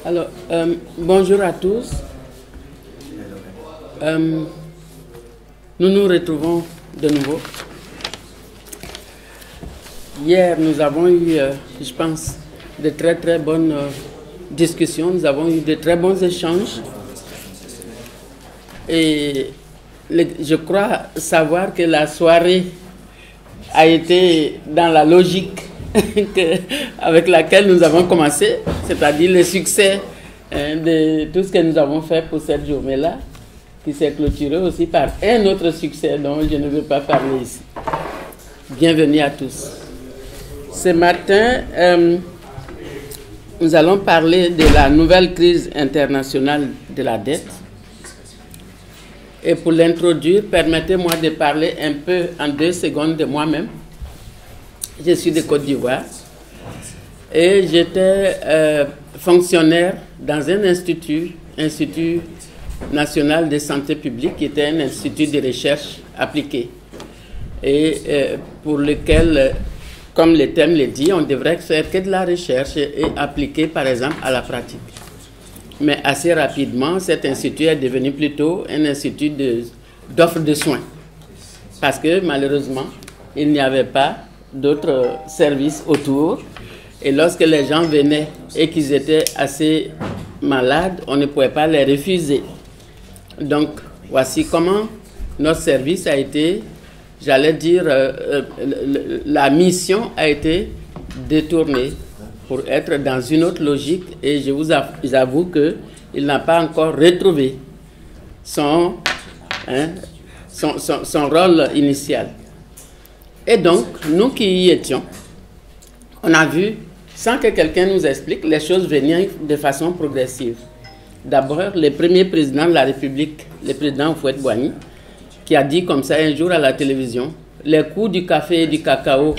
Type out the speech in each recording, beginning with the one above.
Alors, bonjour à tous. Nous nous retrouvons de nouveau. Hier, nous avons eu, je pense, de très bonnes discussions. Nous avons eu de très bons échanges. Et je crois savoir que la soirée a été dans la logique avec laquelle nous avons commencé, c'est-à-dire le succès de tout ce que nous avons fait pour cette journée-là, qui s'est clôturé aussi par un autre succès dont je ne veux pas parler ici. Bienvenue à tous. Ce matin, nous allons parler de la nouvelle crise internationale de la dette. Et pour l'introduire, permettez-moi de parler un peu en 2 secondes de moi-même. Je suis de Côte d'Ivoire et j'étais fonctionnaire dans un institut national de santé publique, qui était un institut de recherche appliquée et pour lequel, comme le thème le dit, on devrait faire que de la recherche et appliquer par exemple à la pratique. Mais assez rapidement, cet institut est devenu plutôt un institut d'offre de soins parce que malheureusement, il n'y avait pas d'autres services autour. Et lorsque les gens venaient et qu'ils étaient assez malades, on ne pouvait pas les refuser. Donc, voici comment notre service a été, j'allais dire, la mission a été détournée pour être dans une autre logique. Et je vous avoue qu'il n'a pas encore retrouvé son rôle initial. Et donc, nous qui y étions, on a vu, sans que quelqu'un nous explique, les choses venaient de façon progressive. D'abord, le premier président de la République, le président Houphouët-Boigny, qui a dit comme ça un jour à la télévision, les coûts du café et du cacao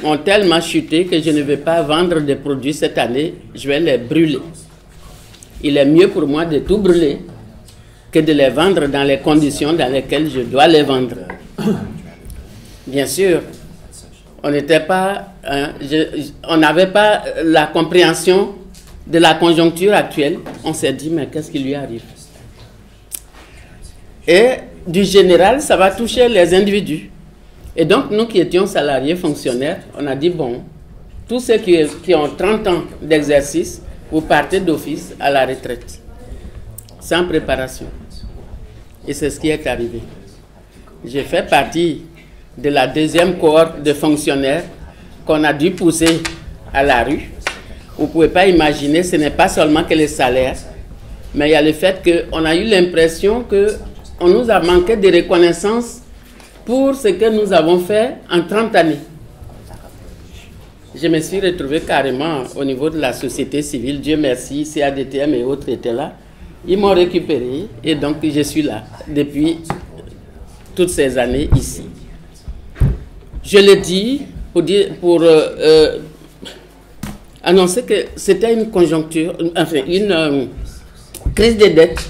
ont tellement chuté que je ne vais pas vendre des produits cette année, je vais les brûler. Il est mieux pour moi de tout brûler que de les vendre dans les conditions dans lesquelles je dois les vendre. Bien sûr, on n'avait pas la compréhension de la conjoncture actuelle. On s'est dit, mais qu'est-ce qui lui arrive? Et du général, ça va toucher les individus. Et donc, nous qui étions salariés, fonctionnaires, on a dit, bon, tous ceux qui ont 30 ans d'exercice, vous partez d'office à la retraite, sans préparation. Et c'est ce qui est arrivé. J'ai fait partie de la deuxième cohorte de fonctionnaires qu'on a dû pousser à la rue. Vous ne pouvez pas imaginer, ce n'est pas seulement que les salaires, mais il y a le fait qu'on a eu l'impression qu'on nous a manqué de reconnaissance pour ce que nous avons fait en 30 années. Je me suis retrouvé carrément au niveau de la société civile, Dieu merci, CADTM et autres étaient là. Ils m'ont récupéré et donc je suis là depuis toutes ces années ici. Je le dis pour annoncer que c'était une conjoncture, enfin une crise des dettes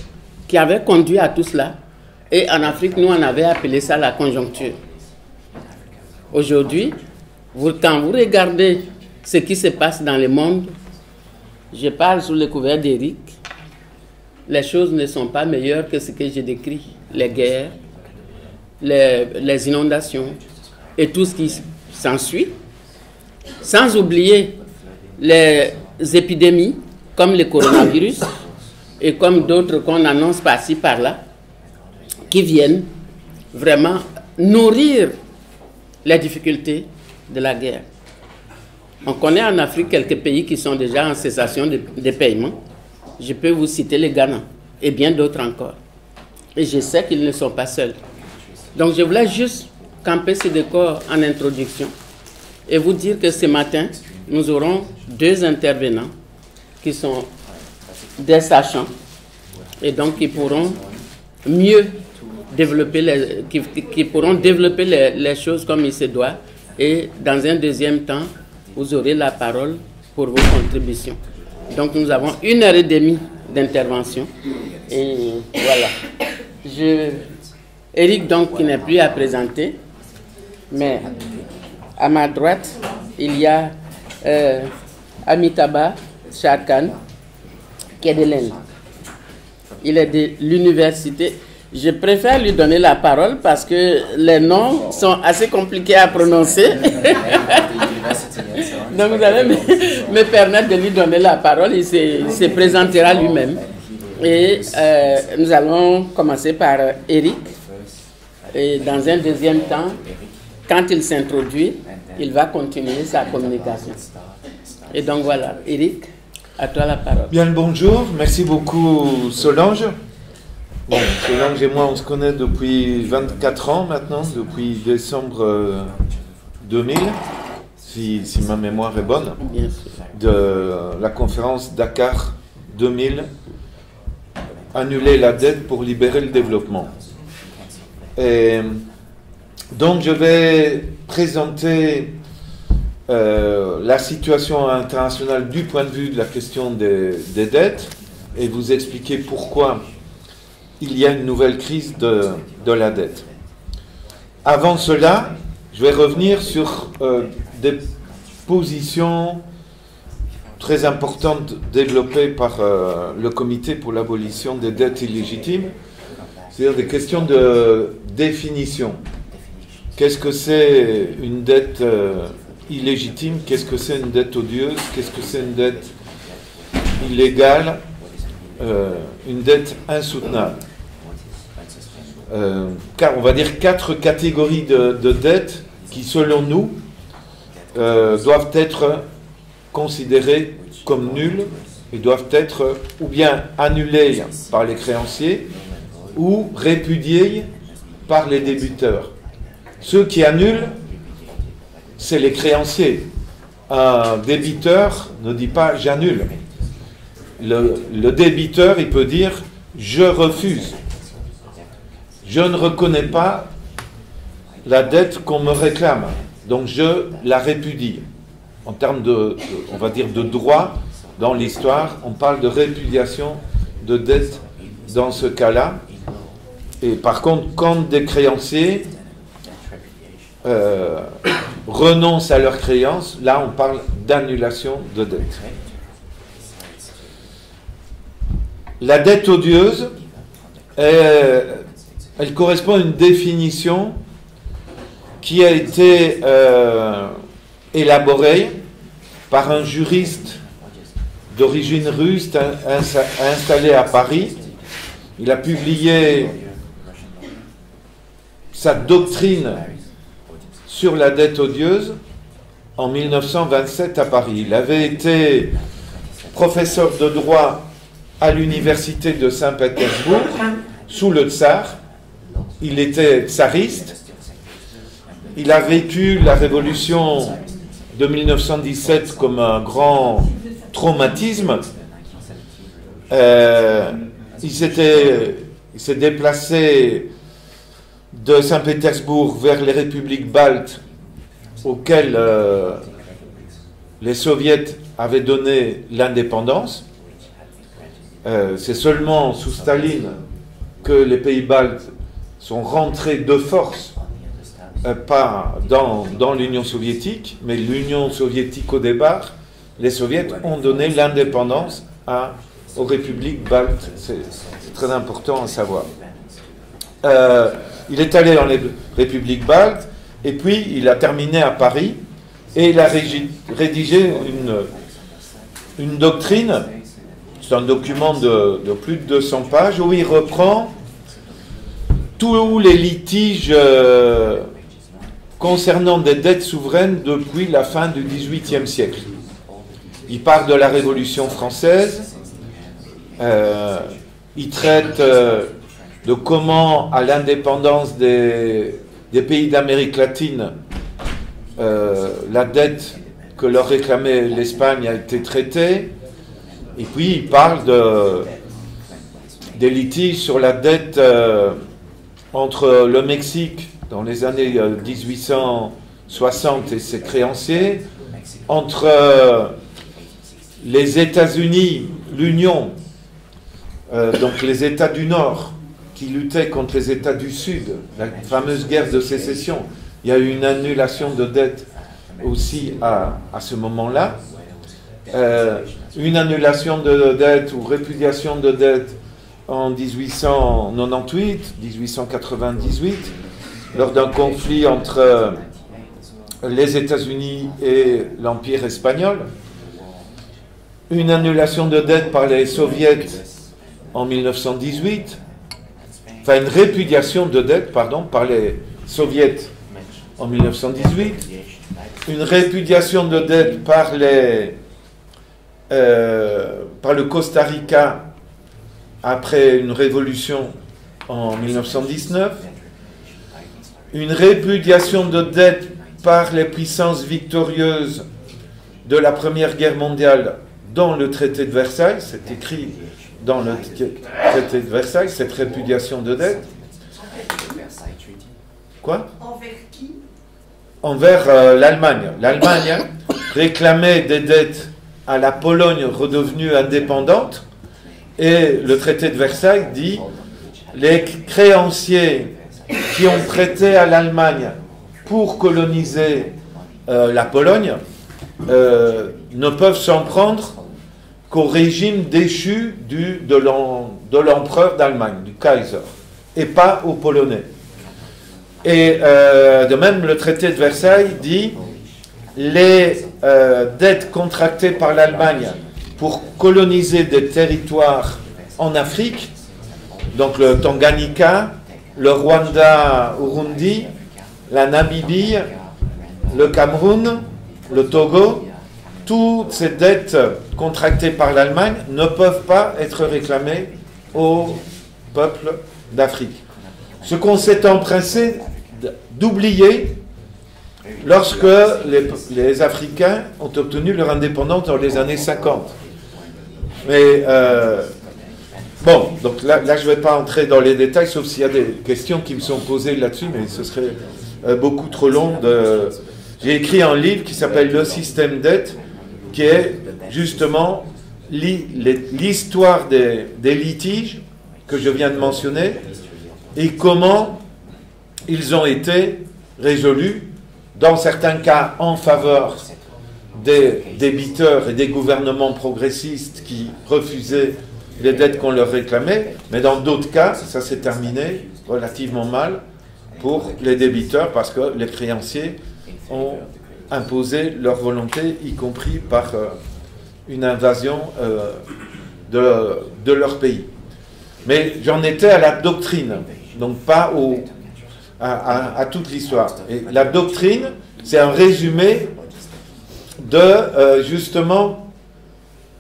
qui avait conduit à tout cela. Et en Afrique, nous, on avait appelé ça la conjoncture. Aujourd'hui, quand vous regardez ce qui se passe dans le monde, je parle sous le couvert d'Éric, les choses ne sont pas meilleures que ce que j'ai décrit. Les guerres, les inondations et tout ce qui s'ensuit, sans oublier les épidémies comme le coronavirus et comme d'autres qu'on annonce par-ci par-là, qui viennent vraiment nourrir les difficultés de la guerre. On connaît en Afrique quelques pays qui sont déjà en cessation de paiement. Je peux vous citer le Ghana et bien d'autres encore. Et je sais qu'ils ne sont pas seuls. Donc je voulais juste camper ce décor en introduction et vous dire que ce matin, nous aurons 2 intervenants qui sont des sachants et donc qui pourront mieux développer qui pourront développer les choses comme il se doit. Et dans un deuxième temps, vous aurez la parole pour vos contributions. Donc nous avons 1h30 d'intervention. Et voilà. Éric, donc, qui n'est plus à présenter, mais à ma droite, il y a Amitabha Chakhan, qui est de l'Inde. Il est de l'université. Je préfère lui donner la parole parce que les noms sont assez compliqués à prononcer. Donc vous allez me permettre de lui donner la parole. Il se présentera lui-même. Et nous allons commencer par Eric. Et dans un deuxième temps, quand il s'introduit, il va continuer sa communication. Et donc voilà, Eric, à toi la parole. Bien le bonjour, merci beaucoup Solange. Bon, Solange et moi on se connaît depuis 24 ans maintenant, depuis décembre 2000, si ma mémoire est bonne, Bien sûr. de la conférence Dakar 2000, annuler la dette pour libérer le développement. Et donc je vais présenter la situation internationale du point de vue de la question des dettes et vous expliquer pourquoi il y a une nouvelle crise de la dette. Avant cela, je vais revenir sur des positions très importantes développées par le Comité pour l'abolition des dettes illégitimes, c'est-à-dire des questions de définition. Qu'est-ce que c'est une dette illégitime? Qu'est-ce que c'est une dette odieuse? Qu'est-ce que c'est une dette illégale? Une dette insoutenable. Car on va dire 4 catégories de dettes qui, selon nous, doivent être considérées comme nulles et doivent être ou bien annulées par les créanciers ou répudiées par les débiteurs. Ceux qui annulent, c'est les créanciers. Un débiteur ne dit pas « j'annule ». Le débiteur, il peut dire « je refuse ». Je ne reconnais pas la dette qu'on me réclame, donc je la répudie. En termes on va dire de droit, dans l'histoire, on parle de répudiation de dette dans ce cas-là. Et par contre, quand des créanciers renoncent à leurs créances, là on parle d'annulation de dette. La dette odieuse, elle correspond à une définition qui a été élaborée par un juriste d'origine russe installé à Paris. Il a publié sa doctrine sur la dette odieuse en 1927 à Paris. Il avait été professeur de droit à l'université de Saint-Pétersbourg sous le tsar. Il était tsariste. Il a vécu la révolution de 1917 comme un grand traumatisme. Il s'est déplacé de Saint-Pétersbourg vers les républiques baltes auxquelles les soviets avaient donné l'indépendance. C'est seulement sous Staline que les pays baltes sont rentrés de force, pas dans l'Union soviétique, mais l'Union soviétique au départ, les soviets ont donné l'indépendance aux républiques baltes. C'est très important à savoir. Il est allé dans les républiques baltes, et puis il a terminé à Paris, et il a rédigé une doctrine. C'est un document de plus de 200 pages où il reprend tous les litiges concernant des dettes souveraines depuis la fin du XVIIIe siècle. Il parle de la Révolution française, il traite de comment, à l'indépendance des pays d'Amérique latine, la dette que leur réclamait l'Espagne a été traitée. Et puis il parle des litiges sur la dette entre le Mexique dans les années 1860 et ses créanciers, entre les États-Unis, l'Union, donc les États du Nord qui luttaient contre les États du Sud, la fameuse guerre de sécession. Il y a eu une annulation de dette aussi à ce moment-là. une annulation de dette ou répudiation de dette en 1898, 1898, lors d'un conflit entre les États-Unis et l'Empire espagnol. Une annulation de dette par les soviets en 1918, enfin une répudiation de dette, pardon, par les soviets en 1918, une répudiation de dette par le Costa Rica après une révolution en 1919, une répudiation de dette par les puissances victorieuses de la Première Guerre mondiale dans le traité de Versailles, c'est écrit dans le traité de Versailles, cette répudiation de dette. Quoi? Envers qui? Envers l'Allemagne. L'Allemagne réclamait des dettes à la Pologne redevenue indépendante, et le traité de Versailles dit les créanciers qui ont prêté à l'Allemagne pour coloniser la Pologne ne peuvent s'en prendre qu'au régime déchu de l'empereur d'Allemagne, du Kaiser, et pas aux Polonais. Et de même, le traité de Versailles dit les dettes contractées par l'Allemagne pour coloniser des territoires en Afrique, donc le Tanganyika, le Rwanda, Burundi, la Namibie, le Cameroun, le Togo, toutes ces dettes contractées par l'Allemagne ne peuvent pas être réclamées au peuple d'Afrique. Ce qu'on s'est empressé d'oublier lorsque les Africains ont obtenu leur indépendance dans les années 50. Mais bon, donc là je ne vais pas entrer dans les détails, sauf s'il y a des questions qui me sont posées là-dessus, mais ce serait beaucoup trop long. J'ai écrit un livre qui s'appelle Le système dette, qui est justement l'histoire des litiges que je viens de mentionner et comment ils ont été résolus, dans certains cas en faveur des débiteurs et des gouvernements progressistes qui refusaient les dettes qu'on leur réclamait, mais dans d'autres cas, ça s'est terminé relativement mal pour les débiteurs parce que les créanciers ont imposé leur volonté, y compris par une invasion de leur pays. Mais j'en étais à la doctrine, donc pas à toute l'histoire. Et la doctrine, c'est un résumé de, justement,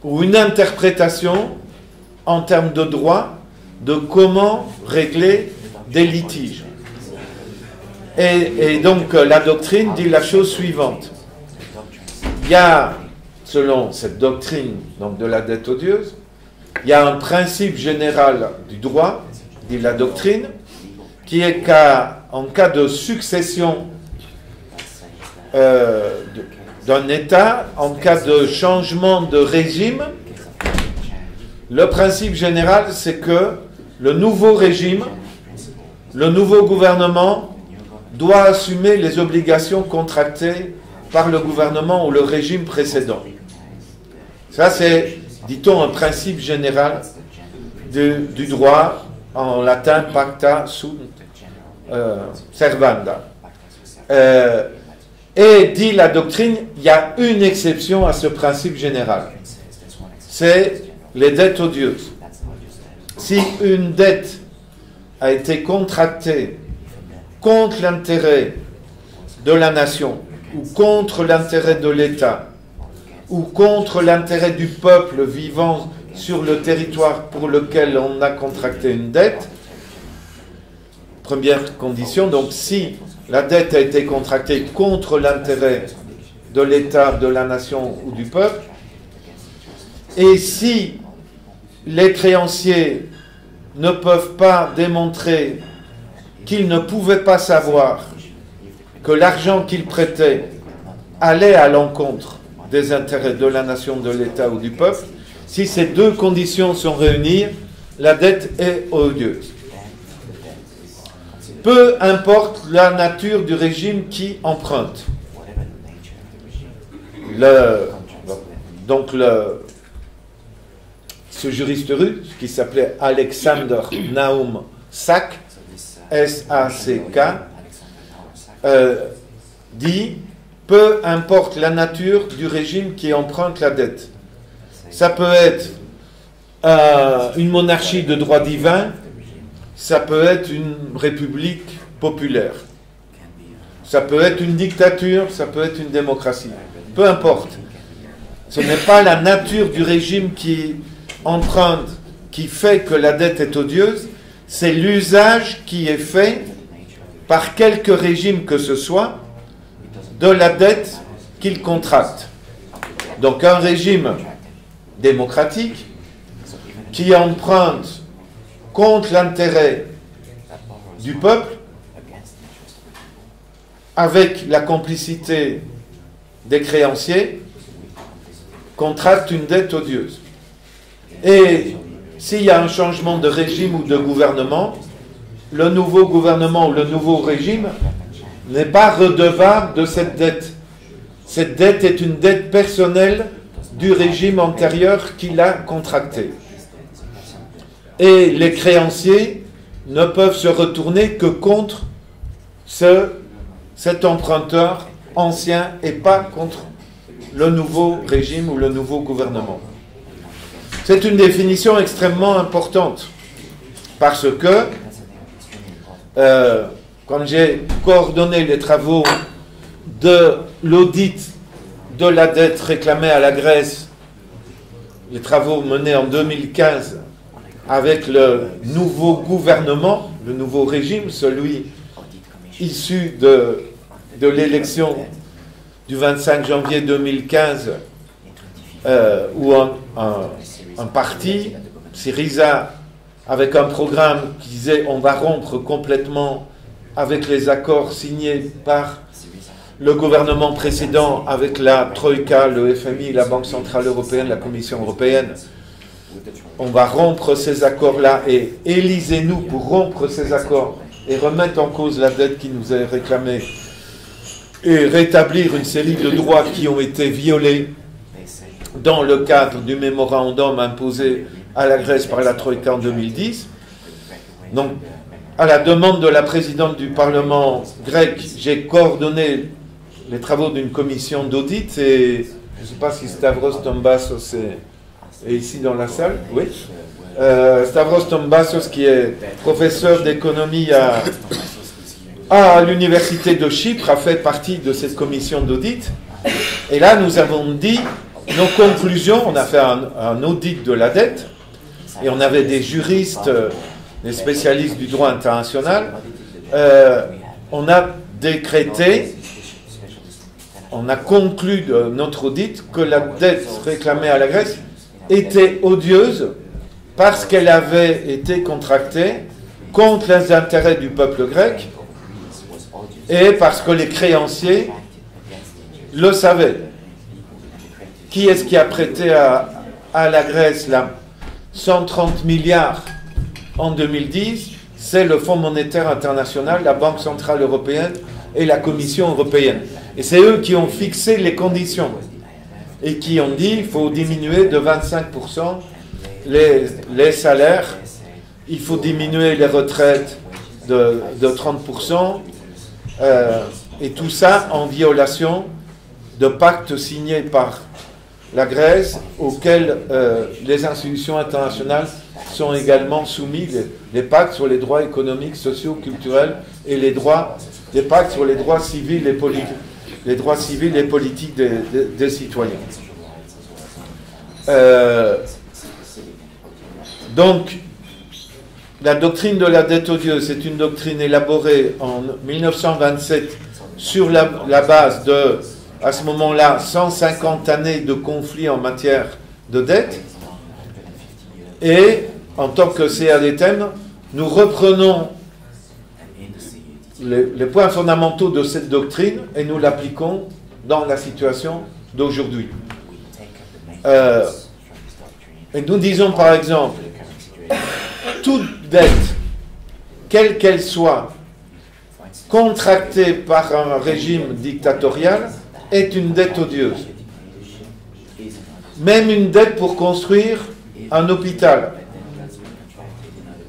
ou une interprétation en termes de droit de comment régler des litiges. Et donc, la doctrine dit la chose suivante. Il y a, selon cette doctrine donc de la dette odieuse, il y a un principe général du droit, dit la doctrine, qui est qu'en cas de succession d'un État, en cas de changement de régime, le principe général, c'est que le nouveau régime, le nouveau gouvernement doit assumer les obligations contractées par le gouvernement ou le régime précédent. Ça, c'est, dit-on, un principe général du droit, en latin, pacta sunt servanda. Et dit la doctrine, il y a une exception à ce principe général. C'est les dettes odieuses. Si une dette a été contractée contre l'intérêt de la nation, ou contre l'intérêt de l'État, ou contre l'intérêt du peuple vivant sur le territoire pour lequel on a contracté une dette, première condition, donc si la dette a été contractée contre l'intérêt de l'État, de la nation ou du peuple, et si les créanciers ne peuvent pas démontrer qu'ils ne pouvaient pas savoir que l'argent qu'ils prêtaient allait à l'encontre des intérêts de la nation, de l'État ou du peuple, si ces deux conditions sont réunies, la dette est odieuse. Peu importe la nature du régime qui emprunte. donc ce juriste russe qui s'appelait Alexander Nahum Sack, S-A-C-K, dit « Peu importe la nature du régime qui emprunte la dette. Ça peut être une monarchie de droit divin, ça peut être une république populaire, ça peut être une dictature, ça peut être une démocratie. Peu importe. Ce n'est pas la nature du régime qui emprunte, qui fait que la dette est odieuse, c'est l'usage qui est fait par quelque régime que ce soit de la dette qu'il contracte. Donc un régime démocratique qui emprunte contre l'intérêt du peuple avec la complicité des créanciers contracte une dette odieuse. Et s'il y a un changement de régime ou de gouvernement, le nouveau gouvernement ou le nouveau régime n'est pas redevable de cette dette. Cette dette est une dette personnelle du régime antérieur qui l'a contractée. Et les créanciers ne peuvent se retourner que contre cet emprunteur ancien et pas contre le nouveau régime ou le nouveau gouvernement. C'est une définition extrêmement importante parce que quand j'ai coordonné les travaux de l'audit de la dette réclamée à la Grèce, les travaux menés en 2015 avec le nouveau gouvernement, le nouveau régime, celui issu de l'élection du 25 janvier 2015, où un parti, Syriza, avec un programme qui disait on va rompre complètement avec les accords signés par le gouvernement précédent avec la Troïka, le FMI, la Banque Centrale Européenne, la Commission Européenne. On va rompre ces accords-là et élisez-nous pour rompre ces accords et remettre en cause la dette qui nous est réclamée et rétablir une série de droits qui ont été violés dans le cadre du mémorandum imposé à la Grèce par la Troïka en 2010. Donc, à la demande de la présidente du Parlement grec, j'ai coordonné les travaux d'une commission d'audit et je ne sais pas si Stavros Tombassos est ici dans la salle. Oui. Stavros Tombassos, qui est professeur d'économie à l'université de Chypre, a fait partie de cette commission d'audit. Et là, nous avons dit nos conclusions. On a fait un audit de la dette et on avait des juristes, des spécialistes du droit international. On a décrété, on a conclu de notre audit que la dette réclamée à la Grèce était odieuse parce qu'elle avait été contractée contre les intérêts du peuple grec et parce que les créanciers le savaient. Qui est-ce qui a prêté à la Grèce là, 130 milliards en 2010? C'est le Fonds monétaire international, la Banque centrale européenne et la Commission européenne. Et c'est eux qui ont fixé les conditions et qui ont dit qu'il faut diminuer de 25% les salaires, il faut diminuer les retraites de 30%, et tout ça en violation de pactes signés par la Grèce auxquels les institutions internationales sont également soumis, les pactes sur les droits économiques, sociaux, culturels et les pactes sur les droits civils et politiques. Les droits civils et politiques des citoyens. Donc, la doctrine de la dette odieuse, c'est une doctrine élaborée en 1927 sur la base de, à ce moment-là, 150 années de conflits en matière de dette. Et, en tant que CADTM, nous reprenons les points fondamentaux de cette doctrine et nous l'appliquons dans la situation d'aujourd'hui. Et nous disons par exemple, toute dette, quelle qu'elle soit, contractée par un régime dictatorial, est une dette odieuse. même une dette pour construire un hôpital.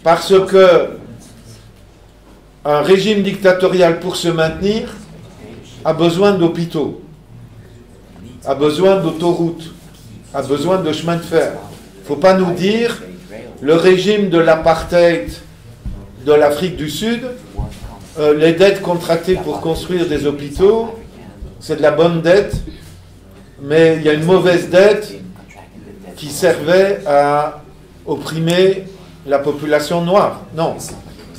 Parce que un régime dictatorial, pour se maintenir, a besoin d'hôpitaux, a besoin d'autoroutes, a besoin de chemins de fer. Il ne faut pas nous dire le régime de l'apartheid de l'Afrique du Sud, les dettes contractées pour construire des hôpitaux, c'est de la bonne dette, mais il y a une mauvaise dette qui servait à opprimer la population noire. Non,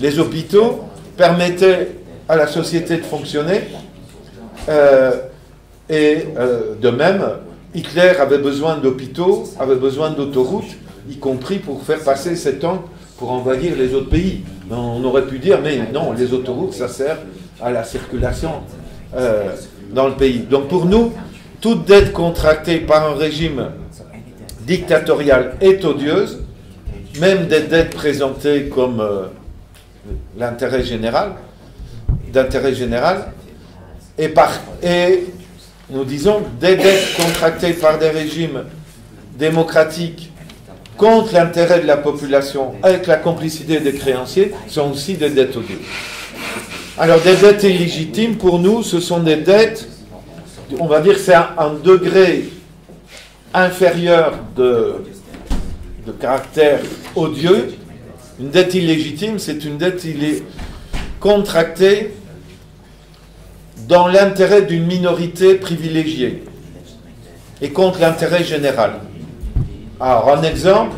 les hôpitaux permettaient à la société de fonctionner, et de même, Hitler avait besoin d'hôpitaux, avait besoin d'autoroutes, y compris pour faire passer ses tanks pour envahir les autres pays. On aurait pu dire, mais non, les autoroutes, ça sert à la circulation dans le pays. Donc pour nous, toute dette contractée par un régime dictatorial est odieuse, même des dettes présentées comme d'intérêt général, et nous disons des dettes contractées par des régimes démocratiques contre l'intérêt de la population avec la complicité des créanciers sont aussi des dettes odieuses. Alors des dettes illégitimes, pour nous, ce sont des dettes, on va dire c'est un degré inférieur de caractère odieux. Une dette illégitime, c'est une dette contractée dans l'intérêt d'une minorité privilégiée et contre l'intérêt général. Alors, un exemple,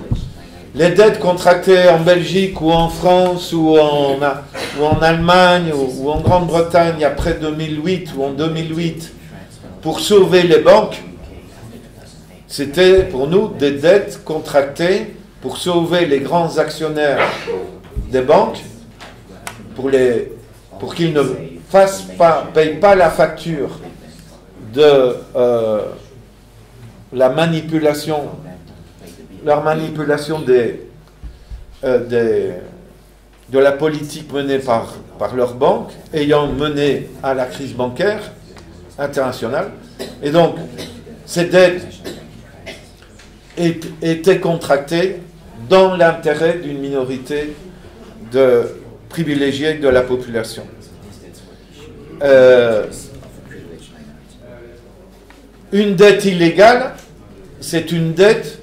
les dettes contractées en Belgique ou en France ou en Allemagne ou en Grande-Bretagne après 2008 ou en 2008 pour sauver les banques, c'était pour nous des dettes contractées pour sauver les grands actionnaires des banques, pour qu'ils ne payent pas la facture de leur manipulation de la politique menée par leurs banques, ayant mené à la crise bancaire internationale. Et donc, ces dettes étaient contractées dans l'intérêt d'une minorité privilégiée de la population. Une dette illégale, c'est une dette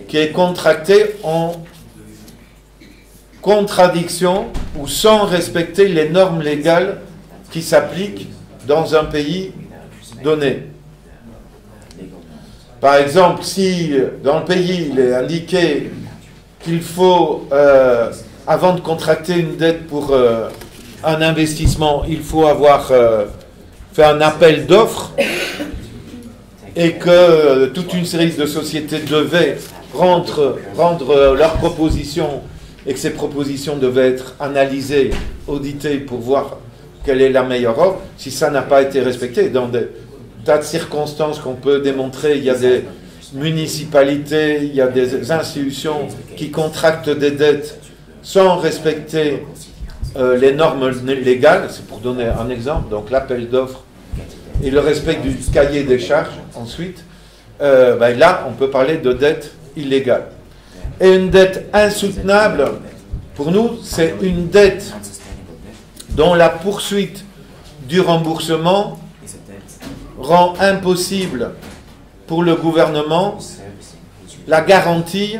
qui est contractée en contradiction ou sans respecter les normes légales qui s'appliquent dans un pays donné. Par exemple, si dans le pays il est indiqué qu'il faut, avant de contracter une dette pour un investissement, il faut avoir fait un appel d'offres et que toute une série de sociétés devaient rendre leurs propositions et que ces propositions devaient être analysées, auditées pour voir quelle est la meilleure offre, si ça n'a pas été respecté, dans des tas de circonstances qu'on peut démontrer, il y a des municipalités, il y a des institutions qui contractent des dettes sans respecter les normes légales, c'est pour donner un exemple, donc l'appel d'offres et le respect du cahier des charges ensuite, là on peut parler de dette illégale. Et une dette insoutenable, pour nous, c'est une dette dont la poursuite du remboursement rend impossible pour le gouvernement la garantie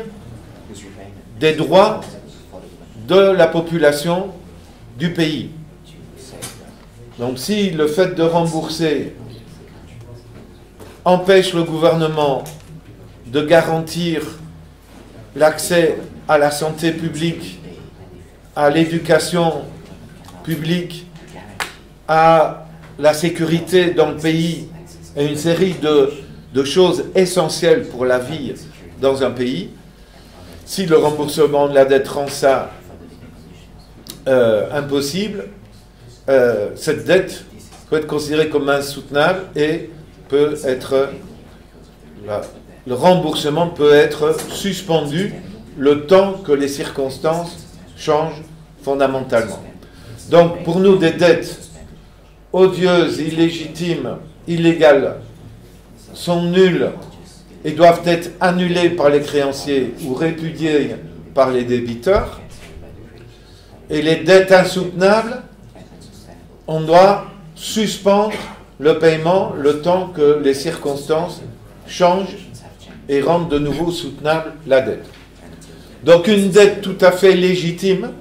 des droits de la population du pays. Donc si le fait de rembourser empêche le gouvernement de garantir l'accès à la santé publique, à l'éducation publique, à la sécurité dans le pays et une série de choses essentielles pour la vie dans un pays, si le remboursement de la dette rend ça impossible, cette dette peut être considérée comme insoutenable et peut être le remboursement peut être suspendu le temps que les circonstances changent fondamentalement. Donc pour nous, des dettes odieuses, illégitimes, illégales sont nulles et doivent être annulés par les créanciers ou répudiés par les débiteurs. Et les dettes insoutenables, on doit suspendre le paiement le temps que les circonstances changent et rendent de nouveau soutenable la dette. Donc une dette tout à fait légitime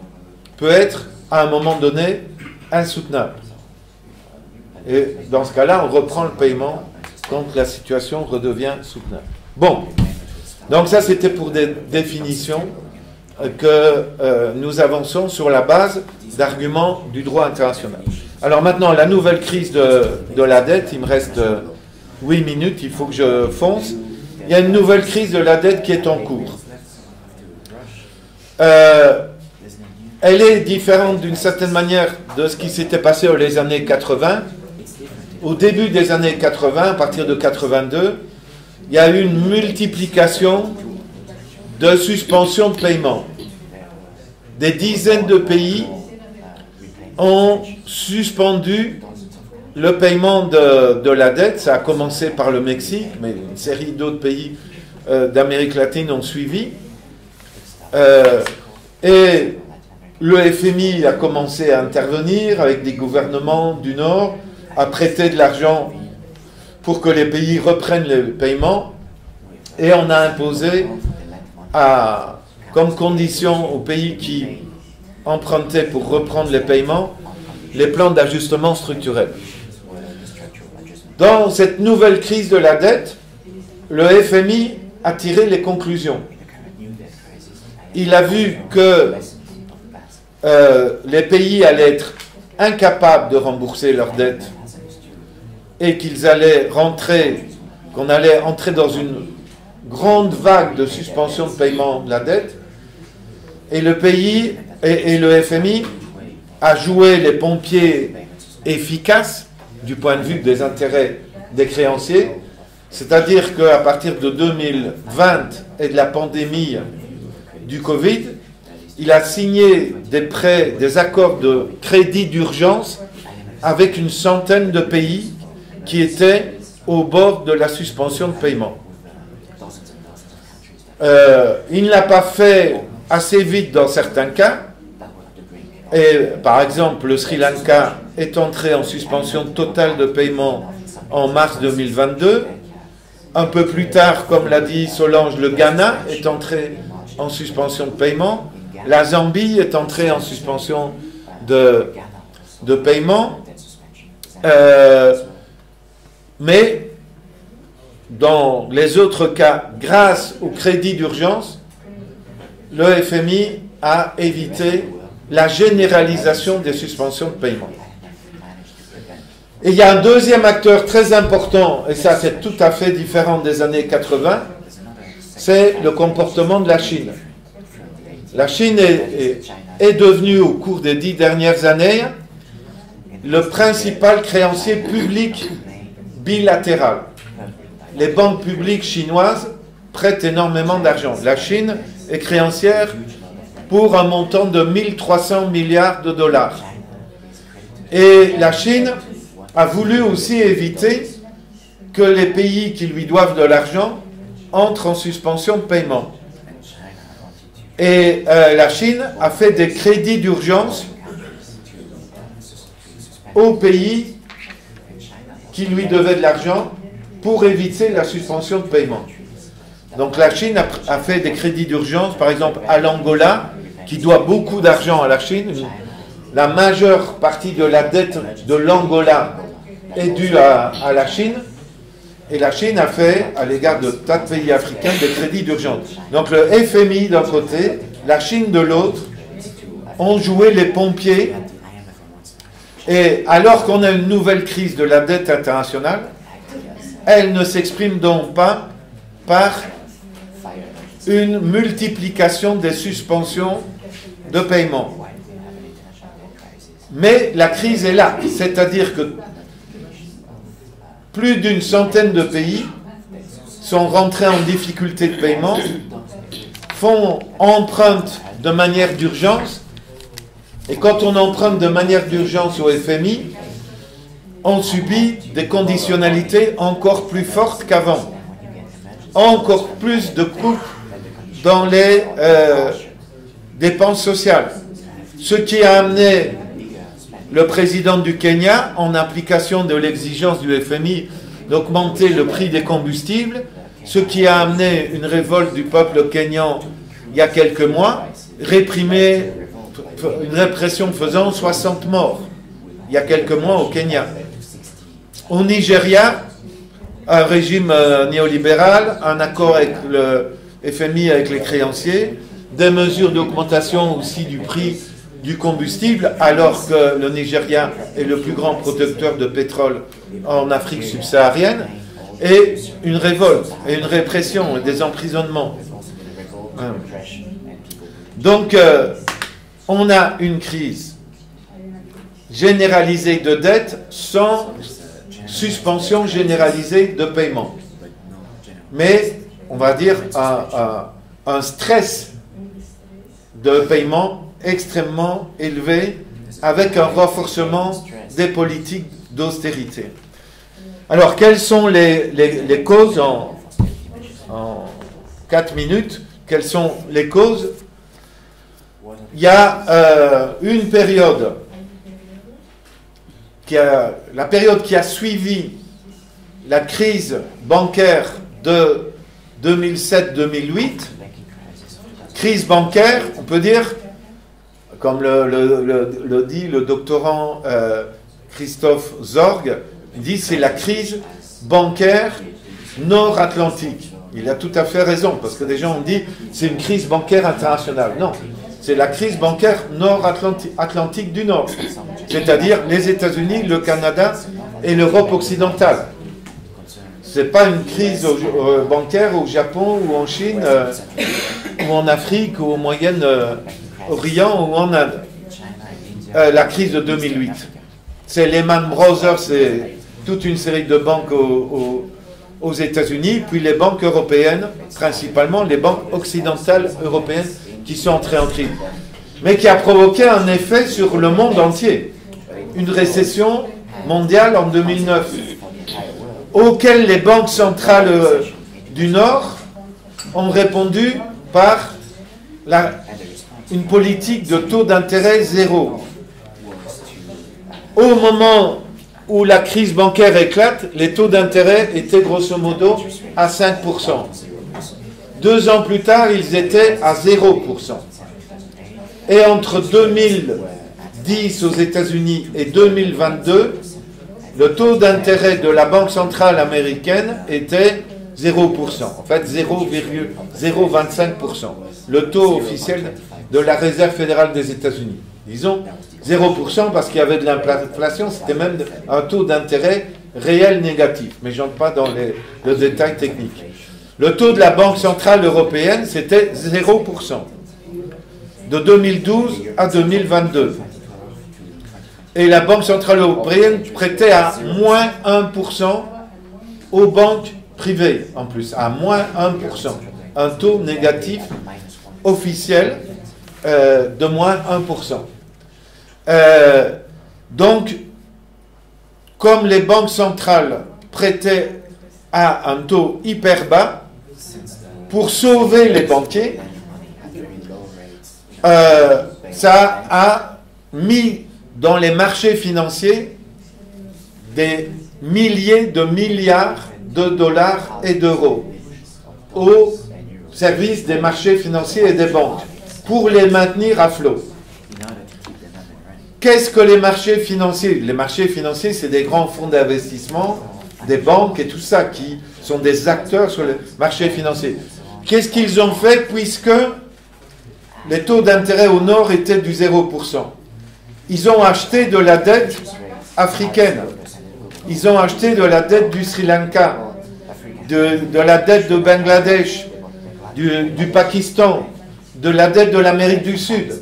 peut être à un moment donné insoutenable. Et dans ce cas-là, on reprend le paiement quand la situation redevient soutenable. Bon, donc ça c'était pour des définitions que nous avançons sur la base d'arguments du droit international. Alors maintenant, la nouvelle crise de la dette, il me reste 8 minutes, il faut que je fonce. Il y a une nouvelle crise de la dette qui est en cours. Elle est différente d'une certaine manière de ce qui s'était passé dans les années 80. Au début des années 80, à partir de 82, il y a eu une multiplication de suspensions de paiement. Des dizaines de pays ont suspendu le paiement de la dette. Ça a commencé par le Mexique, mais une série d'autres pays d'Amérique latine ont suivi. Et le FMI a commencé à intervenir avec des gouvernements du Nord, à prêter de l'argent pour que les pays reprennent les paiements, et on a imposé comme condition aux pays qui empruntaient pour reprendre les paiements les plans d'ajustement structurel. Dans cette nouvelle crise de la dette, le FMI a tiré les conclusions. Il a vu que les pays allaient être incapables de rembourser leurs dettes et qu'on allait entrer dans une grande vague de suspension de paiement de la dette, et le pays et le FMI a joué les pompiers efficaces du point de vue des intérêts des créanciers, c'est-à-dire qu'à partir de 2020 et de la pandémie du Covid, il a signé des accords de crédit d'urgence avec une centaine de pays qui étaient au bord de la suspension de paiement. Il ne l'a pas fait assez vite dans certains cas. Et, par exemple, le Sri Lanka est entré en suspension totale de paiement en mars 2022. Un peu plus tard, comme l'a dit Solange, le Ghana est entré en suspension de paiement. La Zambie est entrée en suspension de paiement. Mais dans les autres cas, grâce au crédit d'urgence, le FMI a évité la généralisation des suspensions de paiement. Et il y a un deuxième acteur très important, et ça c'est tout à fait différent des années 80, c'est le comportement de la Chine. La Chine est devenue au cours des 10 dernières années le principal créancier public bilatéral. Les banques publiques chinoises prêtent énormément d'argent. La Chine est créancière pour un montant de 1300 milliards de dollars. Et la Chine a voulu aussi éviter que les pays qui lui doivent de l'argent entrent en suspension de paiement. Et la Chine a fait des crédits d'urgence aux pays qui lui devaient de l'argent pour éviter la suspension de paiement. Donc la Chine a fait des crédits d'urgence, par exemple à l'Angola, qui doit beaucoup d'argent à la Chine. La majeure partie de la dette de l'Angola est due à la Chine. Et la Chine a fait, à l'égard de tas de pays africains, des crédits d'urgence. Donc le FMI d'un côté, la Chine de l'autre, ont joué les pompiers. Et alors qu'on a une nouvelle crise de la dette internationale, elle ne s'exprime donc pas par une multiplication des suspensions de paiement. Mais la crise est là, c'est-à-dire que plus d'une centaine de pays sont rentrés en difficulté de paiement, empruntent de manière d'urgence, et quand on emprunte de manière d'urgence au FMI, on subit des conditionnalités encore plus fortes qu'avant. encore plus de coupes dans les dépenses sociales. Ce qui a amené le président du Kenya, en application de l'exigence du FMI d'augmenter le prix des combustibles, ce qui a amené une révolte du peuple kényan il y a quelques mois, une répression faisant 60 morts il y a quelques mois au Kenya. Au Nigeria, un régime néolibéral, un accord avec le FMI, avec les créanciers, des mesures d'augmentation aussi du prix du combustible, alors que le Nigeria est le plus grand producteur de pétrole en Afrique subsaharienne, et une révolte, et une répression, et des emprisonnements. Donc, on a une crise généralisée de dette sans suspension généralisée de paiement. Mais, on va dire, un stress de paiement extrêmement élevé avec un renforcement des politiques d'austérité. Alors, quelles sont les causes en 4 minutes? Quelles sont les causes? Il y a une période, la période qui a suivi la crise bancaire de 2007-2008, crise bancaire, on peut dire, comme le dit le doctorant Christophe Zorg, il dit c'est la crise bancaire nord-atlantique. Il a tout à fait raison, parce que des gens ont dit c'est une crise bancaire internationale. Non, c'est la crise bancaire nord-atlantique du Nord, c'est-à-dire les États-Unis, le Canada et l'Europe occidentale. Ce n'est pas une crise bancaire au Japon ou en Chine ou en Afrique ou au Moyen-Orient ou en Inde. La crise de 2008. C'est Lehman Brothers, c'est toute une série de banques aux États-Unis, puis les banques européennes, principalement les banques occidentales européennes qui sont entrées en crise. Mais qui a provoqué un effet sur le monde entier. Une récession mondiale en 2009, auquel les banques centrales du Nord ont répondu par une politique de taux d'intérêt zéro. Au moment où la crise bancaire éclate, les taux d'intérêt étaient grosso modo à 5%. 2 ans plus tard, ils étaient à 0%. Et entre 2010 aux États-Unis et 2022, le taux d'intérêt de la Banque centrale américaine était 0%, en fait 0,025%. Le taux officiel de la Réserve fédérale des États-Unis. Disons 0% parce qu'il y avait de l'inflation, c'était même un taux d'intérêt réel négatif, mais je n'entre pas dans le détail technique. Le taux de la Banque centrale européenne, c'était 0%, de 2012 à 2022. Et la Banque centrale européenne prêtait à moins 1% aux banques privées, en plus, à moins 1%. Un taux négatif officiel de moins 1%. Donc, comme les banques centrales prêtaient à un taux hyper bas, pour sauver les banquiers, ça a mis dans les marchés financiers des milliers de milliards de dollars et d'euros au service des marchés financiers et des banques pour les maintenir à flot. Qu'est-ce que les marchés financiers? Les marchés financiers, c'est des grands fonds d'investissement, des banques et tout ça qui sont des acteurs sur les marchés financiers. Qu'est-ce qu'ils ont fait puisque les taux d'intérêt au nord étaient du 0%? Ils ont acheté de la dette africaine. Ils ont acheté de la dette du Sri Lanka, de la dette de Bangladesh, du Pakistan, de la dette de l'Amérique du Sud.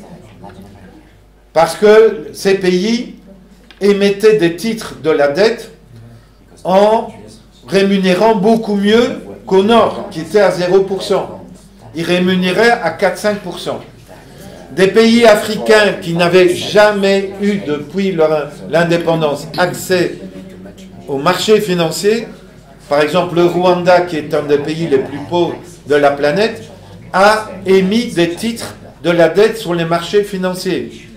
Parce que ces pays émettaient des titres de la dette en rémunérant beaucoup mieux qu'au nord, qui était à 0%. Ils rémunéraient à 4-5%. Des pays africains qui n'avaient jamais eu, depuis l'indépendance, accès au marché financier, par exemple le Rwanda, qui est un des pays les plus pauvres de la planète, a émis des titres de la dette sur les marchés financiers.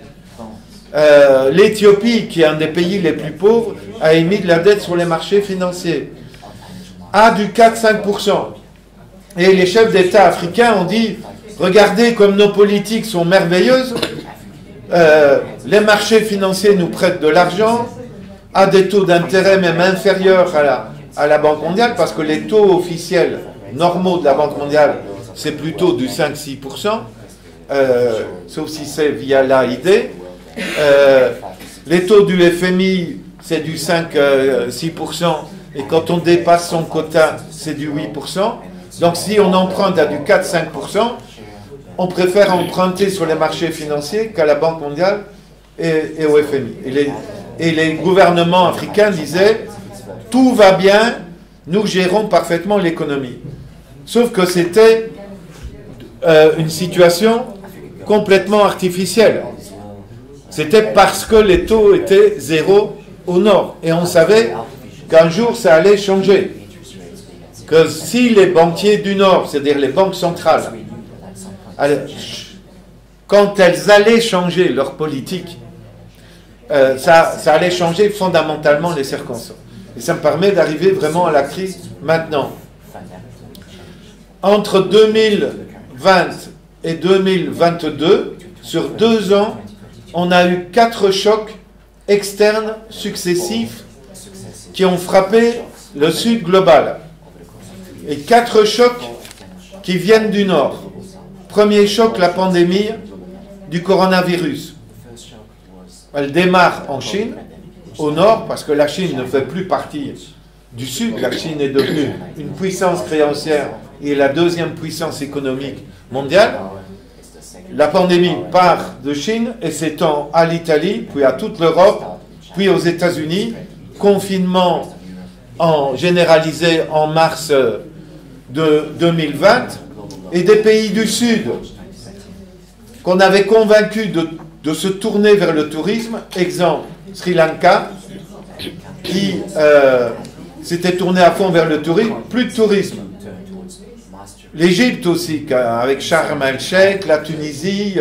L'Éthiopie, qui est un des pays les plus pauvres, a émis de la dette sur les marchés financiers, a du 4-5%. Et les chefs d'État africains ont dit, regardez comme nos politiques sont merveilleuses, les marchés financiers nous prêtent de l'argent à des taux d'intérêt même inférieurs à la Banque mondiale, parce que les taux officiels normaux de la Banque mondiale, c'est plutôt du 5-6%, sauf si c'est via l'AID. Les taux du FMI, c'est du 5-6%, et quand on dépasse son quota, c'est du 8%. Donc si on emprunte à du 4-5%, on préfère emprunter sur les marchés financiers qu'à la Banque mondiale et au FMI. Et les gouvernements africains disaient, tout va bien, nous gérons parfaitement l'économie. Sauf que c'était une situation complètement artificielle. C'était parce que les taux étaient zéro au nord. Et on savait qu'un jour, ça allait changer. Que si les banquiers du nord, c'est-à-dire les banques centrales, quand elles allaient changer leur politique, ça allait changer fondamentalement les circonstances. Et ça me permet d'arriver vraiment à la crise maintenant. Entre 2020 et 2022, sur 2 ans, on a eu 4 chocs externes successifs qui ont frappé le sud global. Et 4 chocs qui viennent du nord. Premier choc, la pandémie du coronavirus. Elle démarre en Chine, au nord, parce que la Chine ne fait plus partie du sud. La Chine est devenue une puissance créancière et la 2e puissance économique mondiale. La pandémie part de Chine et s'étend à l'Italie, puis à toute l'Europe, puis aux États-Unis. Confinement généralisé en mars de 2020. Et des pays du Sud qu'on avait convaincus de se tourner vers le tourisme. Exemple, Sri Lanka, qui s'était tourné à fond vers le tourisme, plus de tourisme. L'Égypte aussi, avec Sharm el-Sheikh, la Tunisie,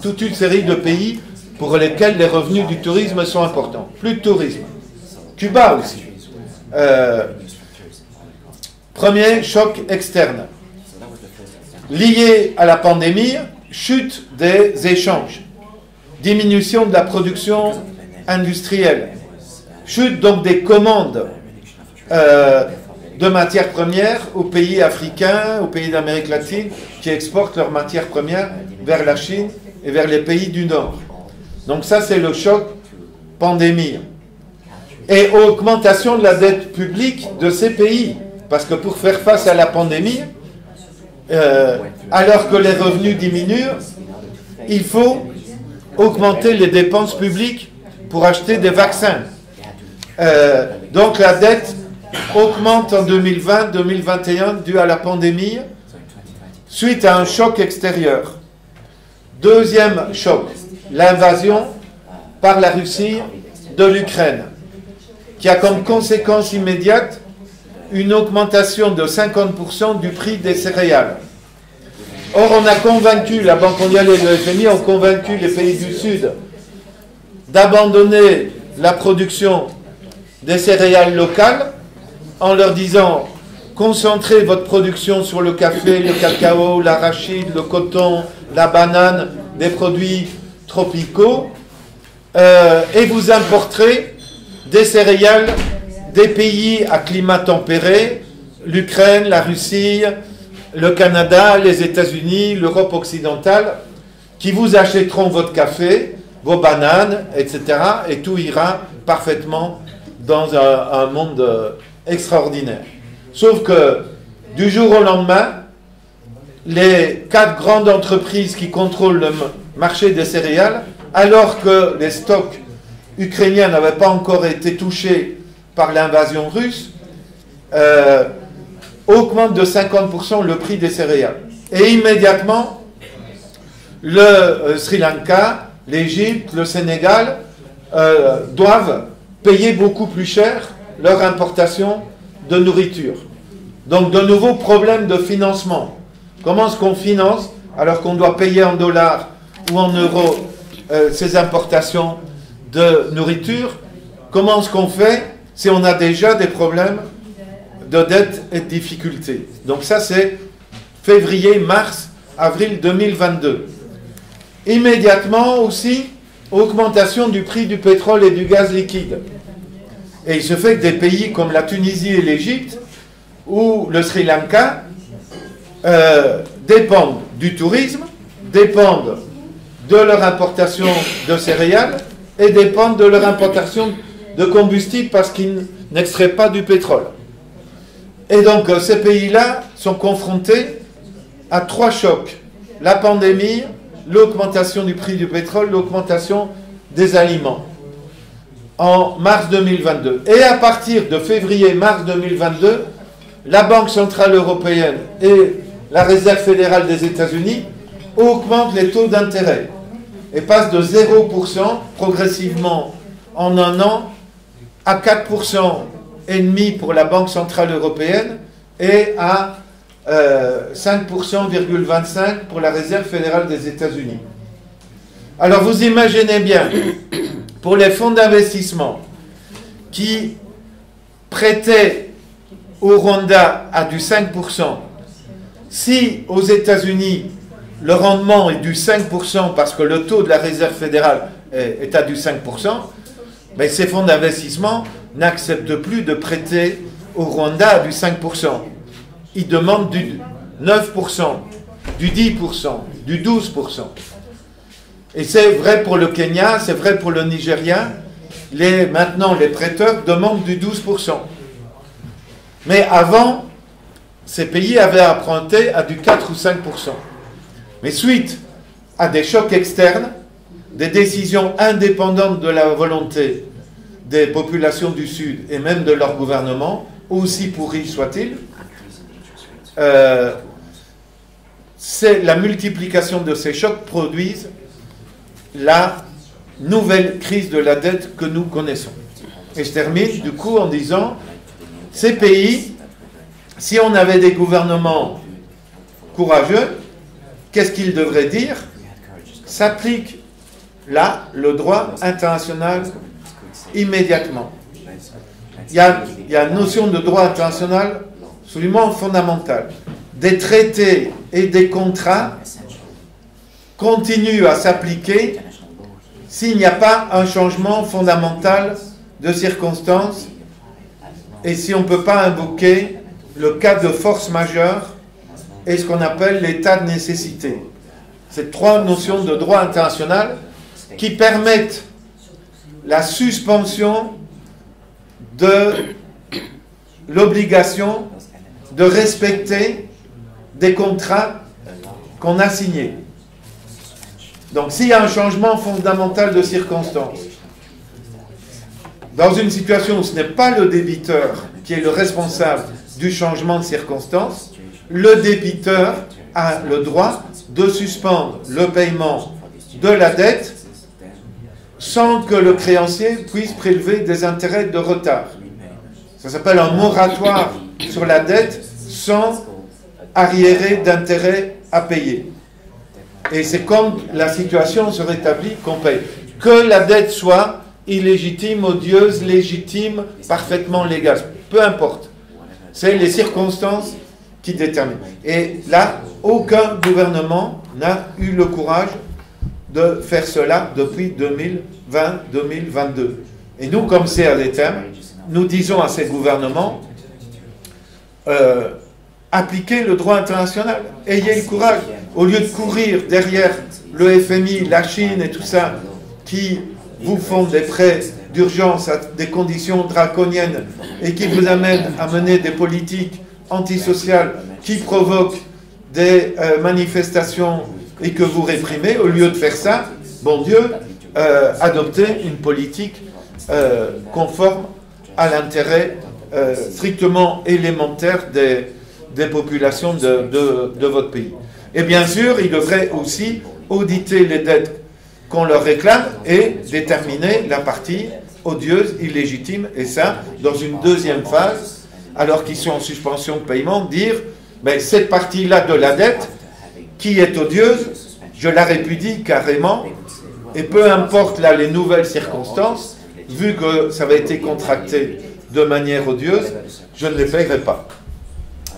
toute une série de pays pour lesquels les revenus du tourisme sont importants. Plus de tourisme. Cuba aussi. Premier choc externe. Lié à la pandémie, chute des échanges. Diminution de la production industrielle. Chute donc des commandes de matières premières aux pays africains, aux pays d'Amérique latine, qui exportent leurs matières premières vers la Chine et vers les pays du Nord. Donc ça, c'est le choc pandémie. Et augmentation de la dette publique de ces pays. Parce que pour faire face à la pandémie, alors que les revenus diminuent, il faut augmenter les dépenses publiques pour acheter des vaccins. Donc la dette augmente en 2020-2021 dû à la pandémie suite à un choc extérieur. Deuxième choc, l'invasion par la Russie de l'Ukraine, qui a comme conséquence immédiate une augmentation de 50% du prix des céréales. Or, on a convaincu, la Banque mondiale et le FMI ont convaincu les pays du Sud d'abandonner la production des céréales locales en leur disant concentrez votre production sur le café, le cacao, l'arachide, le coton, la banane, des produits tropicaux, et vous importerez des céréales des pays à climat tempéré, l'Ukraine, la Russie, le Canada, les États-Unis, l'Europe occidentale, qui vous achèteront votre café, vos bananes, etc. Et tout ira parfaitement dans un monde extraordinaire. Sauf que du jour au lendemain, les 4 grandes entreprises qui contrôlent le marché des céréales, alors que les stocks ukrainiens n'avaient pas encore été touchés par l'invasion russe, augmentent de 50% le prix des céréales. Et immédiatement, le Sri Lanka, l'Égypte, le Sénégal doivent payer beaucoup plus cher leur importation de nourriture. Donc, de nouveaux problèmes de financement. Comment est-ce qu'on finance alors qu'on doit payer en dollars ou en euros ces importations de nourriture? Comment est-ce qu'on fait si on a déjà des problèmes de dette et de difficultés? Donc ça, c'est février, mars, avril 2022. Immédiatement aussi, augmentation du prix du pétrole et du gaz liquide. Et il se fait que des pays comme la Tunisie et l'Égypte ou le Sri Lanka dépendent du tourisme, dépendent de leur importation de céréales et dépendent de leur importation de combustible parce qu'ils n'extraient pas du pétrole. Et donc ces pays-là sont confrontés à 3 chocs. La pandémie, l'augmentation du prix du pétrole, l'augmentation des aliments en mars 2022. Et à partir de février-mars 2022, la Banque Centrale Européenne et la Réserve fédérale des États-Unis augmentent les taux d'intérêt et passent de 0% progressivement en un an à 4,5% pour la Banque Centrale Européenne et à 5,25% pour la Réserve fédérale des États-Unis. Alors vous imaginez bien, pour les fonds d'investissement qui prêtaient au Rwanda à du 5%, si aux États-Unis le rendement est du 5% parce que le taux de la Réserve fédérale est à du 5%, mais ces fonds d'investissement n'acceptent plus de prêter au Rwanda à du 5%. Ils demandent du 9%, du 10%, du 12%. Et c'est vrai pour le Kenya, c'est vrai pour le Nigeria. Maintenant, les prêteurs demandent du 12%. Mais avant, ces pays avaient emprunté à du 4 ou 5%. Mais suite à des chocs externes, des décisions indépendantes de la volonté des populations du Sud et même de leur gouvernement, aussi pourris soient-ils, c'est la multiplication de ces chocs produisent la nouvelle crise de la dette que nous connaissons. Et je termine du coup en disant, ces pays, si on avait des gouvernements courageux, qu'est-ce qu'ils devraient dire? S'applique là le droit international immédiatement. Il y a une notion de droit international absolument fondamentale. Des traités et des contrats continuent à s'appliquer s'il n'y a pas un changement fondamental de circonstances et si on ne peut pas invoquer le cas de force majeure et ce qu'on appelle l'état de nécessité. Ces 3 notions de droit international qui permettent la suspension de l'obligation de respecter des contrats qu'on a signés. Donc s'il y a un changement fondamental de circonstances, dans une situation où ce n'est pas le débiteur qui est le responsable du changement de circonstances, le débiteur a le droit de suspendre le paiement de la dette sans que le créancier puisse prélever des intérêts de retard. Ça s'appelle un moratoire sur la dette sans arriéré d'intérêts à payer. Et c'est comme la situation se rétablit qu'on paye. Que la dette soit illégitime, odieuse, légitime, parfaitement légale, peu importe. C'est les circonstances qui déterminent. Et là, aucun gouvernement n'a eu le courage de faire cela depuis 2020-2022. Et nous, comme CRDTM, nous disons à ces gouvernements, appliquez le droit international, ayez le courage. Au lieu de courir derrière le FMI, la Chine et tout ça, qui vous font des prêts d'urgence à des conditions draconiennes et qui vous amènent à mener des politiques antisociales qui provoquent des manifestations et que vous réprimez, au lieu de faire ça, bon Dieu, adoptez une politique conforme à l'intérêt strictement élémentaire des populations de votre pays. Et bien sûr, ils devraient aussi auditer les dettes qu'on leur réclame et déterminer la partie odieuse, illégitime, et ça, dans une deuxième phase, alors qu'ils sont en suspension de paiement, dire, mais cette partie-là de la dette, qui est odieuse, je la répudie carrément, et peu importe là les nouvelles circonstances, vu que ça avait été contracté de manière odieuse, je ne les paierai pas.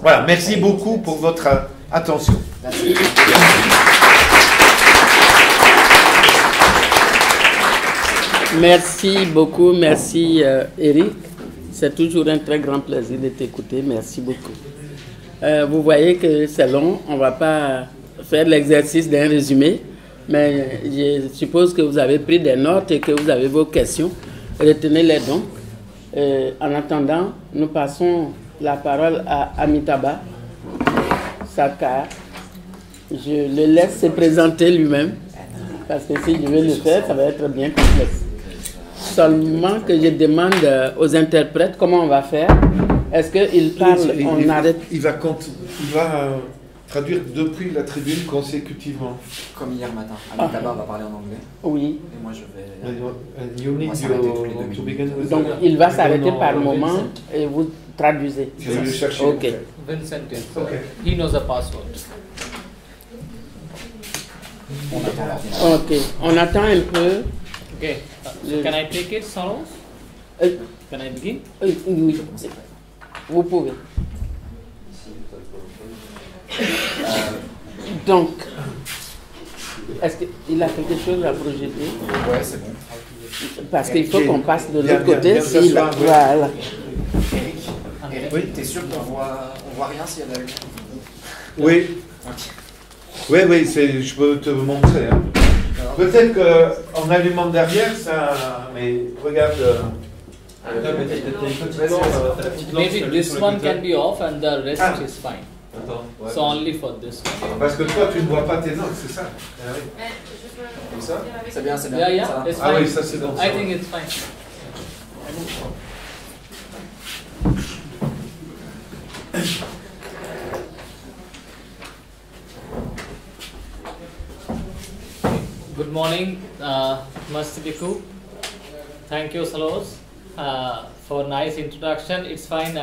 Voilà, merci beaucoup pour votre attention. Merci beaucoup, merci Eric. C'est toujours un très grand plaisir de t'écouter, merci beaucoup. Vous voyez que c'est long, on ne va pas faire l'exercice d'un résumé, mais je suppose que vous avez pris des notes et que vous avez vos questions. Retenez-les donc. En attendant, nous passons la parole à Amitabha Sarkar. Je le laisse se présenter lui-même, parce que si je vais le faire, ça va être bien complexe. Seulement que je demande aux interprètes comment on va faire. Est-ce qu'il parle, on arrête? Il va traduire depuis la tribune consécutivement. Comme hier matin. Amitabha va parler en anglais. Oui. Et moi je vais... Donc il va s'arrêter par moment et vous traduisez. Ok. Vincent, okay. He knows the password. Ok. On attend un peu. Okay. So can I take it, Saros? Can I begin? Oui. Vous pouvez. Donc, est-ce qu'il a quelque chose à projeter? Ouais, c'est bon. Parce qu'il faut qu'on passe de l'autre côté. Voilà. Eric, oui. T'es sûr qu'on voit rien s'il y a de la lumière? Oui. Okay. Oui, je peux te montrer. Hein. Peut-être qu'en allumant derrière, ça... Mais regarde... Maybe this one can be off and the rest is fine. So only for this one. Parce que toi, tu ne vois pas tes notes, c'est ça? Comme ça? C'est bien, c'est bien. Yeah, ça it's fine. Ah oui, ça c'est bon. I think it's fine. Good morning, Merci beaucoup. Thank you, Salos, for nice introduction. It's fine.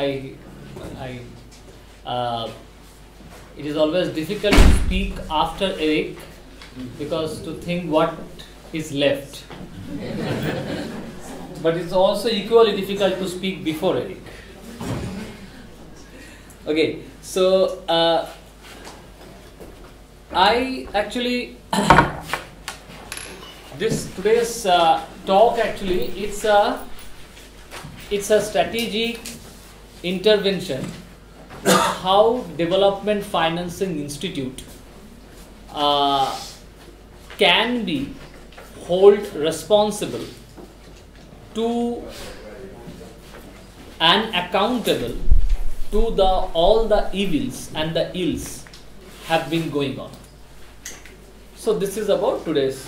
It is always difficult to speak after Eric because to think what is left. But it's also equally difficult to speak before Eric. Okay, so I actually today's talk actually it's a strategic intervention how Development Financing Institute can be held responsible to and accountable to all the evils and the ills have been going on. So this is about today's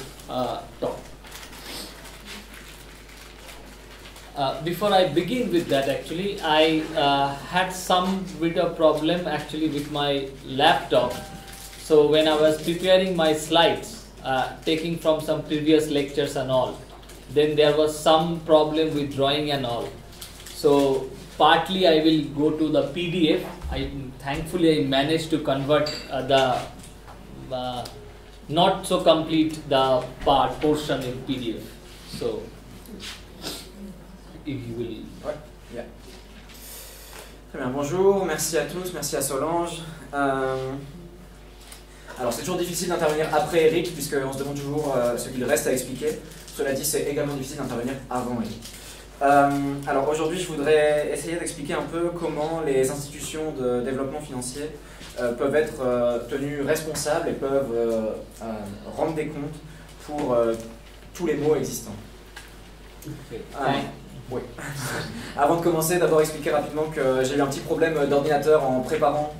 talk. Before I begin with that, actually, I had some bit of problem actually with my laptop. So when I was preparing my slides, taking from some previous lectures and all, then there was some problem with drawing and all. So partly I will go to the PDF. Thankfully I managed to convert the not so complete the portion in PDF. So if you will. Ouais, yeah. Très bien, bonjour, merci à tous, merci à Solange. Alors c'est toujours difficile d'intervenir après Eric, puisqu'on se demande toujours ce qu'il reste à expliquer. Cela dit, c'est également difficile d'intervenir avant Eric. Alors aujourd'hui, je voudrais essayer d'expliquer un peu comment les institutions de développement financier peuvent être tenues responsables et peuvent rendre des comptes pour tous les maux existants. Oui. Avant de commencer, d'abord expliquer rapidement que j'ai eu un petit problème d'ordinateur en préparant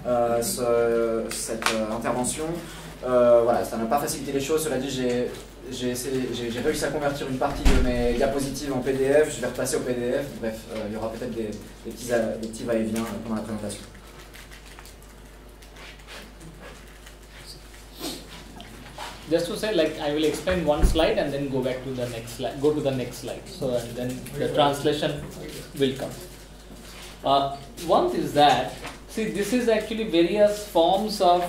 cette intervention. Voilà, ça n'a pas facilité les choses. Cela dit, j'ai réussi à convertir une partie de mes diapositives en PDF. Je vais repasser au PDF. Bref, il y aura peut-être des petits va-et-vient pendant la présentation. Just to say, like, I will explain one slide and then go back to the next slide. Go to the next slide. So and then the translation will come. One is that, see, this is actually various forms of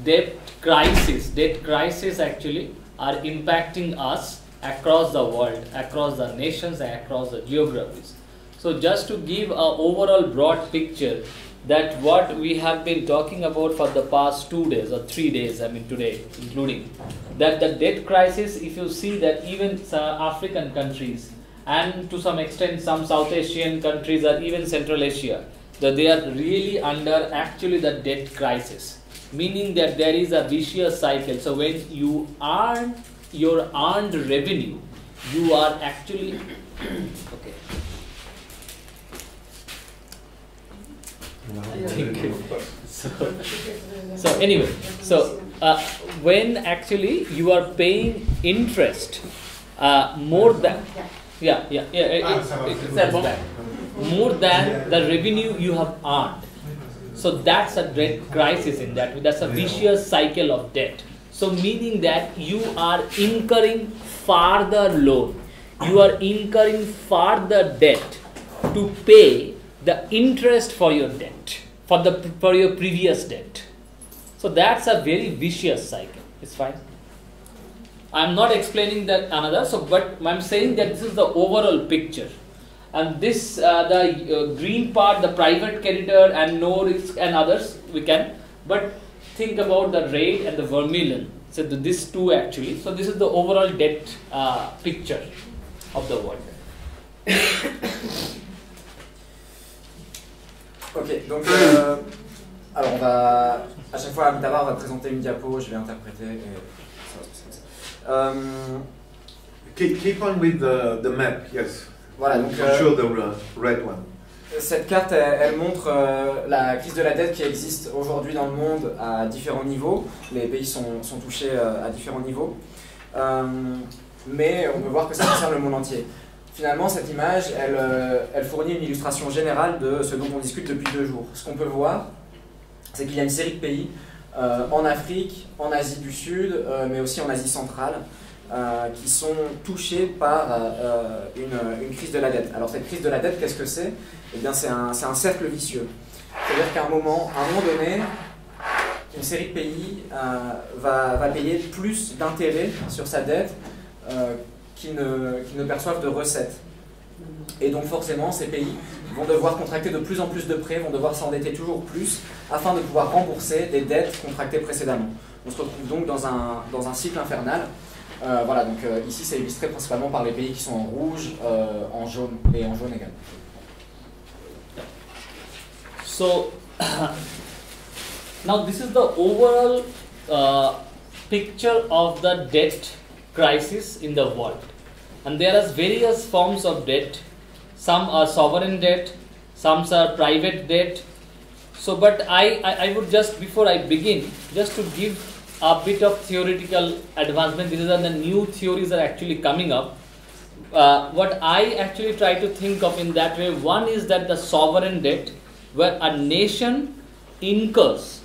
debt crisis. Debt crisis actually are impacting us across the world, across the nations, and across the geographies. So just to give an overall broad picture, that what we have been talking about for the past 2 days or 3 days, I mean today including, that the debt crisis, if you see that even African countries and to some extent some South Asian countries or even Central Asia, that they are really under actually the debt crisis, meaning that there is a vicious cycle. So when you earn your earned revenue, you are actually okay. Thank you. So anyway, when actually you are paying interest more than more than the revenue you have earned. So that's a debt crisis in that way. That's a vicious cycle of debt. So meaning that you are incurring further loan, you are incurring further debt to pay the interest for your debt, for your previous debt. So that's a very vicious cycle. It's fine. I'm not explaining that another. So, but I'm saying that this is the overall picture, and this the green part, the private creditor and no risk and others we can. But think about the red and the vermilion. So these two actually. So this is the overall debt picture of the world. Ok, donc alors on va à chaque fois Amitabha va présenter une diapo, je vais interpréter et ça va se passer comme ça. Keep on with the map, yes. Voilà, donc For sure the red one. Cette carte elle montre la crise de la dette qui existe aujourd'hui dans le monde à différents niveaux. Les pays sont touchés à différents niveaux, mais on peut voir que ça concerne le monde entier. Finalement, cette image, elle fournit une illustration générale de ce dont on discute depuis 2 jours. Ce qu'on peut voir, c'est qu'il y a une série de pays en Afrique, en Asie du Sud, mais aussi en Asie centrale, qui sont touchés par une crise de la dette. Alors cette crise de la dette, qu'est-ce que c'est? Eh bien, c'est un cercle vicieux. C'est-à-dire qu'à un moment donné, une série de pays va payer plus d'intérêts sur sa dette qui ne perçoivent de recettes. Et donc forcément, ces pays vont devoir contracter de plus en plus de prêts, vont devoir s'endetter toujours plus afin de pouvoir rembourser des dettes contractées précédemment. On se retrouve donc dans un cycle infernal. Voilà, donc ici c'est illustré principalement par les pays qui sont en rouge, en jaune et en jaune également. So now this is the overall picture of the debt crisis in the world, and there are various forms of debt. Some are sovereign debt, some are private debt. So but I would just, before I begin, just to give a bit of theoretical advancement. These are the new theories that are actually coming up. What I actually try to think of in that way, one is that the sovereign debt, where a nation incurs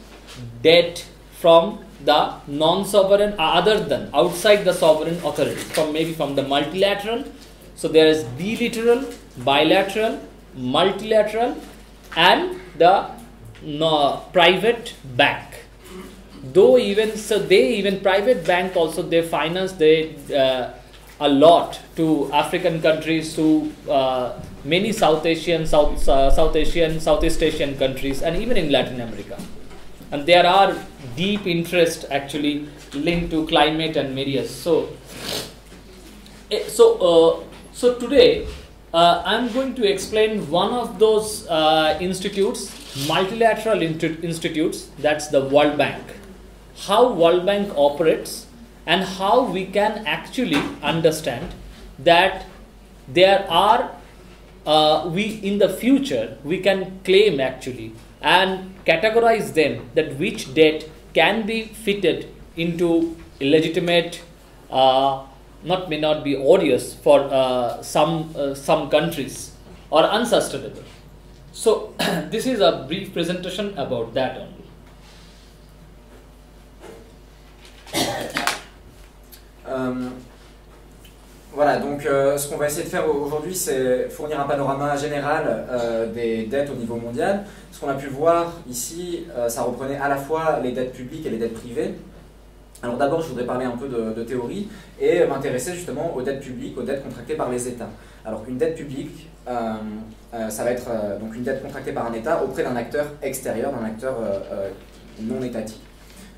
debt from the non-sovereign, other than outside the sovereign authorities, from the multilateral. So there is bilateral, bilateral, multilateral, and the private bank. Though even private bank also, they finance a lot to African countries, to many Southeast Asian countries, and even in Latin America. And there are deep interest actually linked to climate and various. So today I'm going to explain one of those institutes, multilateral institutes, that's the World Bank. How World Bank operates and how we can actually understand that there are, in the future we can claim actually and categorize them, that which debt can be fitted into illegitimate, may not be odious for some countries, or unsustainable. So this is a brief presentation about that only. Voilà, donc ce qu'on va essayer de faire aujourd'hui, c'est fournir un panorama général des dettes au niveau mondial. Ce qu'on a pu voir ici, ça reprenait à la fois les dettes publiques et les dettes privées. Alors d'abord, je voudrais parler un peu de théorie et m'intéresser justement aux dettes publiques, aux dettes contractées par les États. Alors une dette publique, ça va être donc une dette contractée par un État auprès d'un acteur extérieur, d'un acteur non étatique.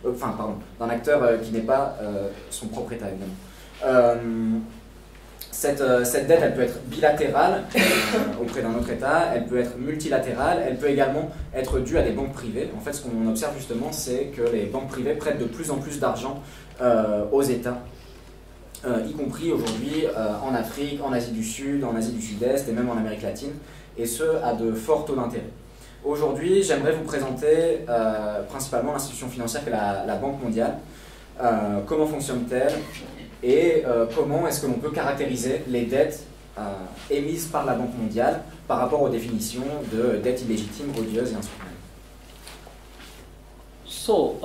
Enfin, pardon, d'un acteur qui n'est pas son propre État, évidemment. Cette dette, elle peut être bilatérale auprès d'un autre État, elle peut être multilatérale, elle peut également être due à des banques privées. En fait, ce qu'on observe justement, c'est que les banques privées prêtent de plus en plus d'argent aux États, y compris aujourd'hui en Afrique, en Asie du Sud, en Asie du Sud-Est et même en Amérique latine, et ce, à de forts taux d'intérêt. Aujourd'hui, j'aimerais vous présenter principalement l'institution financière qu'est la Banque mondiale. Comment fonctionne-t-elle? Et comment est-ce que l'on peut caractériser les dettes émises par la Banque mondiale par rapport aux définitions de dettes illégitimes, odieuses et ainsi de suite. So,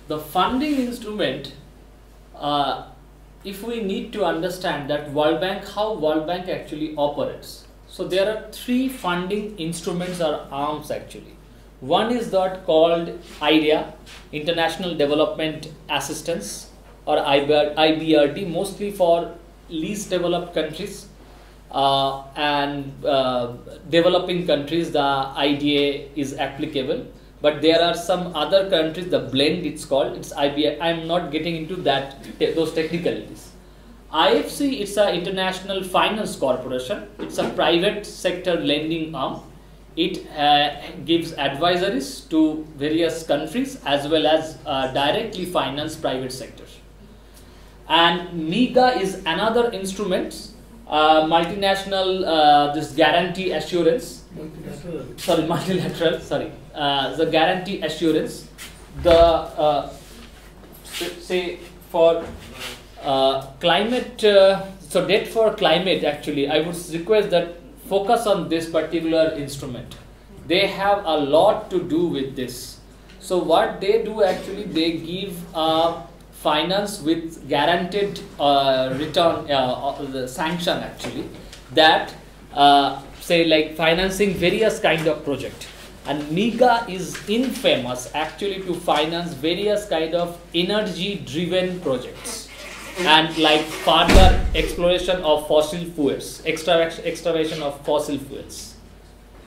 the funding instrument, if we need to understand that World Bank, how World Bank actually operates. So there are three funding instruments or arms actually. One is that called IDEA, International Development Assistance, or IBRD, mostly for least developed countries and developing countries. The IDA is applicable, but there are some other countries, the blend it's called, it's IBA. I'm not getting into those technicalities. IFC, it's an international finance corporation. It's a private sector lending arm. It gives advisories to various countries as well as directly finance private sectors. And MIGA is another instrument, multinational, this guarantee assurance, multilateral, the guarantee assurance, the, say for climate, so debt for climate actually, I would request that focus on this particular instrument. They have a lot to do with this. So what they do actually, they give finance with guaranteed return, the sanction actually, that say like financing various kind of project. And MIGA is infamous actually to finance various kind of energy driven projects and like further exploration of fossil fuels, extraction of fossil fuels.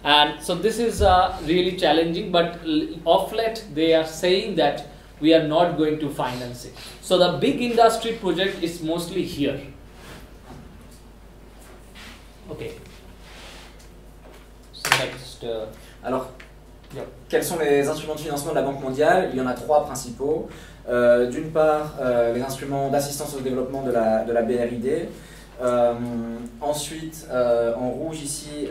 And so this is really challenging, but of late they are saying that we are not going to finance it. So the big industry project is mostly here. Okay. So next. Alors, quels sont les instruments de financement de la Banque mondiale? Il y en a trois principaux. D'une part, les instruments d'assistance au développement de la BRID. Ensuite, en rouge ici,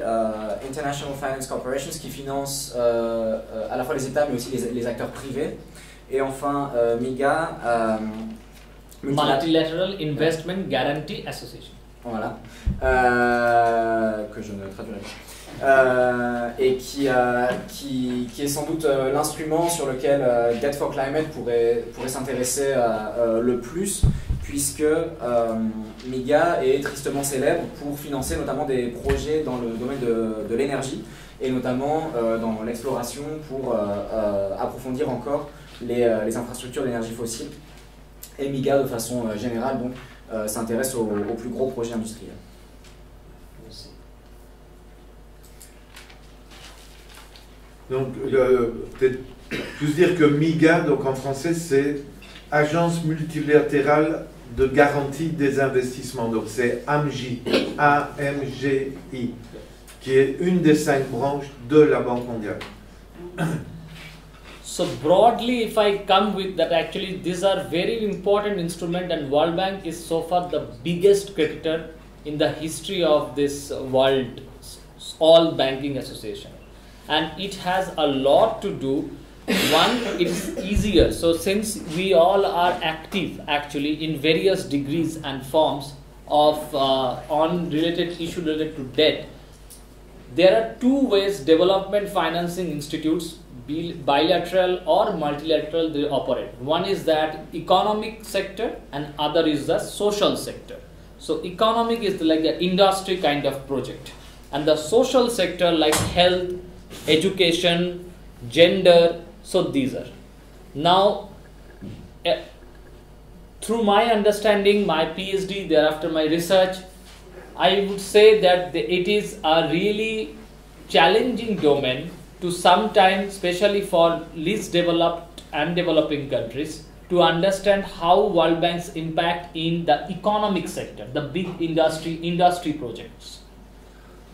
International Finance Corporations qui finance à la fois les États mais aussi les acteurs privés. Et enfin, MIGA, Multilateral Investment Guarantee Association. Voilà, que je ne traduirai pas. Et qui est sans doute l'instrument sur lequel Debt for Climate pourrait s'intéresser le plus, puisque MIGA est tristement célèbre pour financer notamment des projets dans le domaine de l'énergie, et notamment dans l'exploration pour approfondir encore les infrastructures d'énergie fossile. Et MIGA, de façon générale, donc, s'intéresse aux plus gros projets industriels. Donc, peut-être plus dire que MIGA, donc en français, c'est Agence multilatérale de garantie des investissements. Donc, c'est AMGI, A-M-G-I, qui est une des 5 branches de la Banque mondiale. So broadly, if I come with that, actually these are very important instruments, and World Bank is so far the biggest creditor in the history of this world, all banking association. And it has a lot to do. One, it is easier. So since we all are active actually in various degrees and forms of on related issue related to debt, there are two ways development financing institutes, bilateral or multilateral, they operate. One is that economic sector and other is the social sector. So economic is like the industry kind of project, and the social sector like health, education, gender. So these are now. Through my understanding, my PhD, thereafter my research, I would say that it is a really challenging domain to sometimes, especially for least developed and developing countries, to understand how World Bank's impact in the economic sector, the big industry projects.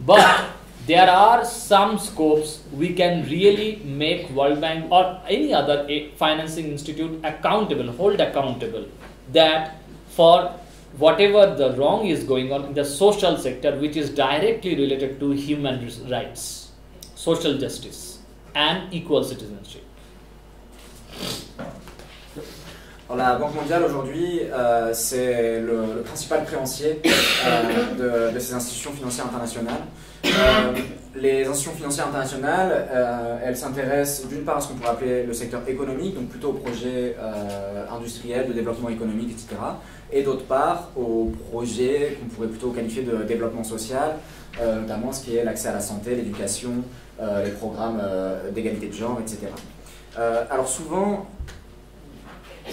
But there are some scopes we can really make World Bank or any other financing institute accountable, hold accountable, that for whatever the wrong is going on in the social sector, which is directly related to human rights, social justice and equal citizenship. Alors, la Banque mondiale aujourd'hui, c'est le principal créancier de ces institutions financières internationales. Les institutions financières internationales, elles s'intéressent d'une part à ce qu'on pourrait appeler le secteur économique, donc plutôt aux projets industriels, de développement économique, etc. Et d'autre part aux projets qu'on pourrait plutôt qualifier de développement social, notamment ce qui est l'accès à la santé, l'éducation, les programmes d'égalité de genre, etc. Alors souvent,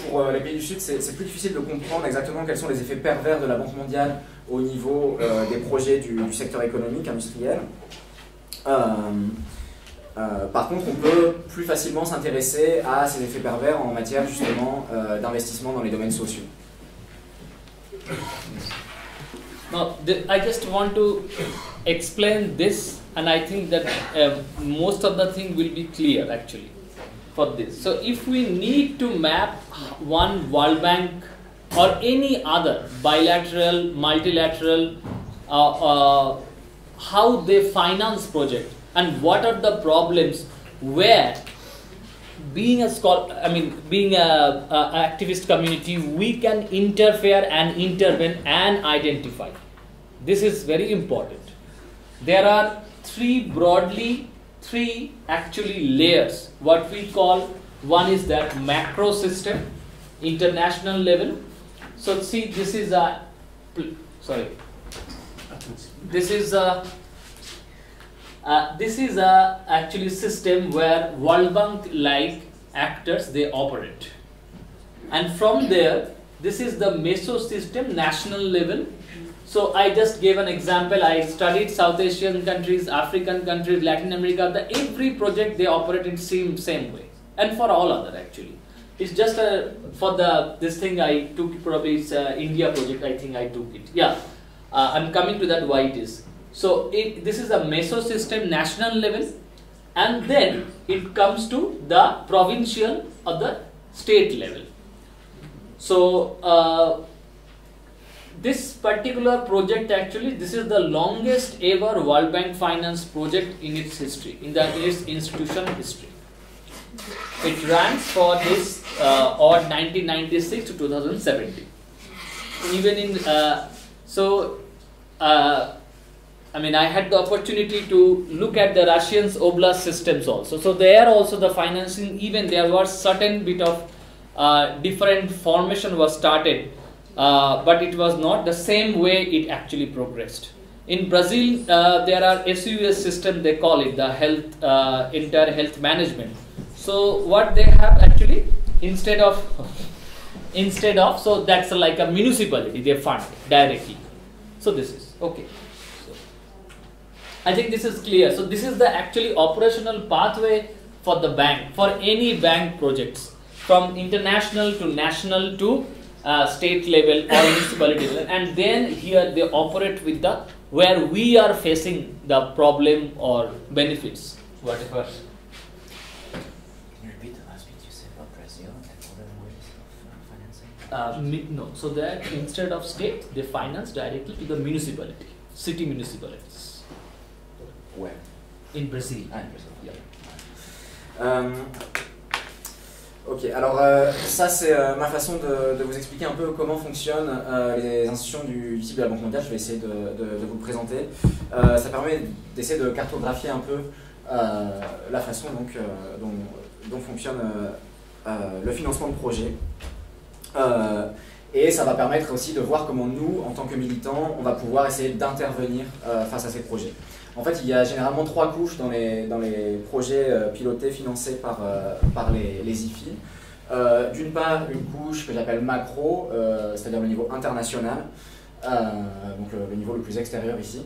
pour les pays du Sud, c'est plus difficile de comprendre exactement quels sont les effets pervers de la Banque mondiale au niveau des projets du secteur économique, industriel. Par contre, on peut plus facilement s'intéresser à ces effets pervers en matière justement d'investissement dans les domaines sociaux. Now, I just want to explain this, and I think that most of the thing will be clear actually for this. So if we need to map one World Bank or any other bilateral, multilateral, how they finance project and what are the problems where being a scholar, being a activist community, we can interfere and intervene and identify. This is very important. There are three actually layers. What we call, one is that macro system, international level. So see, this is a, actually system where World Bank like actors they operate, and from there this is the meso system, national level. So I just gave an example. I studied South Asian countries, African countries, Latin America. Every project they operate in same way, and for all other actually. It's just for this thing I took, probably it's India project. I think I took it. Yeah, I'm coming to that why it is. So this is a meso system, national level, and then it comes to the provincial or the state level. So this particular project actually, this is the longest ever World Bank finance project in its history, in its institution history. It runs for this 1996 to 2017. Even in I had the opportunity to look at the Russians oblast systems also. So there also the financing, even there was certain bit of different formation was started, but it was not the same way it actually progressed. In Brazil, there are SUS system, they call it the health, entire health management. So what they have actually, instead of, so that's like a municipality, they fund directly. So this is, okay. So, I think this is clear. So this is the actually operational pathway for the bank, for any bank projects, from international to national to state level or municipality level, and then here they operate with the, where we are facing the problem or benefits, whatever. No, so that instead of state, they finance directly to the municipality, city municipalities. Where? In Brazil. Ah, in Brazil. Yeah. Ok, alors ça c'est ma façon de vous expliquer un peu comment fonctionnent les institutions du type de la Banque mondiale. Je vais essayer de vous le présenter. Ça permet d'essayer de cartographier un peu la façon donc, dont fonctionne le financement de projet. Et ça va permettre aussi de voir comment nous, en tant que militants, on va pouvoir essayer d'intervenir face à ces projets. En fait, il y a généralement 3 couches dans les projets pilotés, financés par les IFI. D'une part, une couche que j'appelle macro, c'est-à-dire le niveau international, donc le niveau le plus extérieur ici,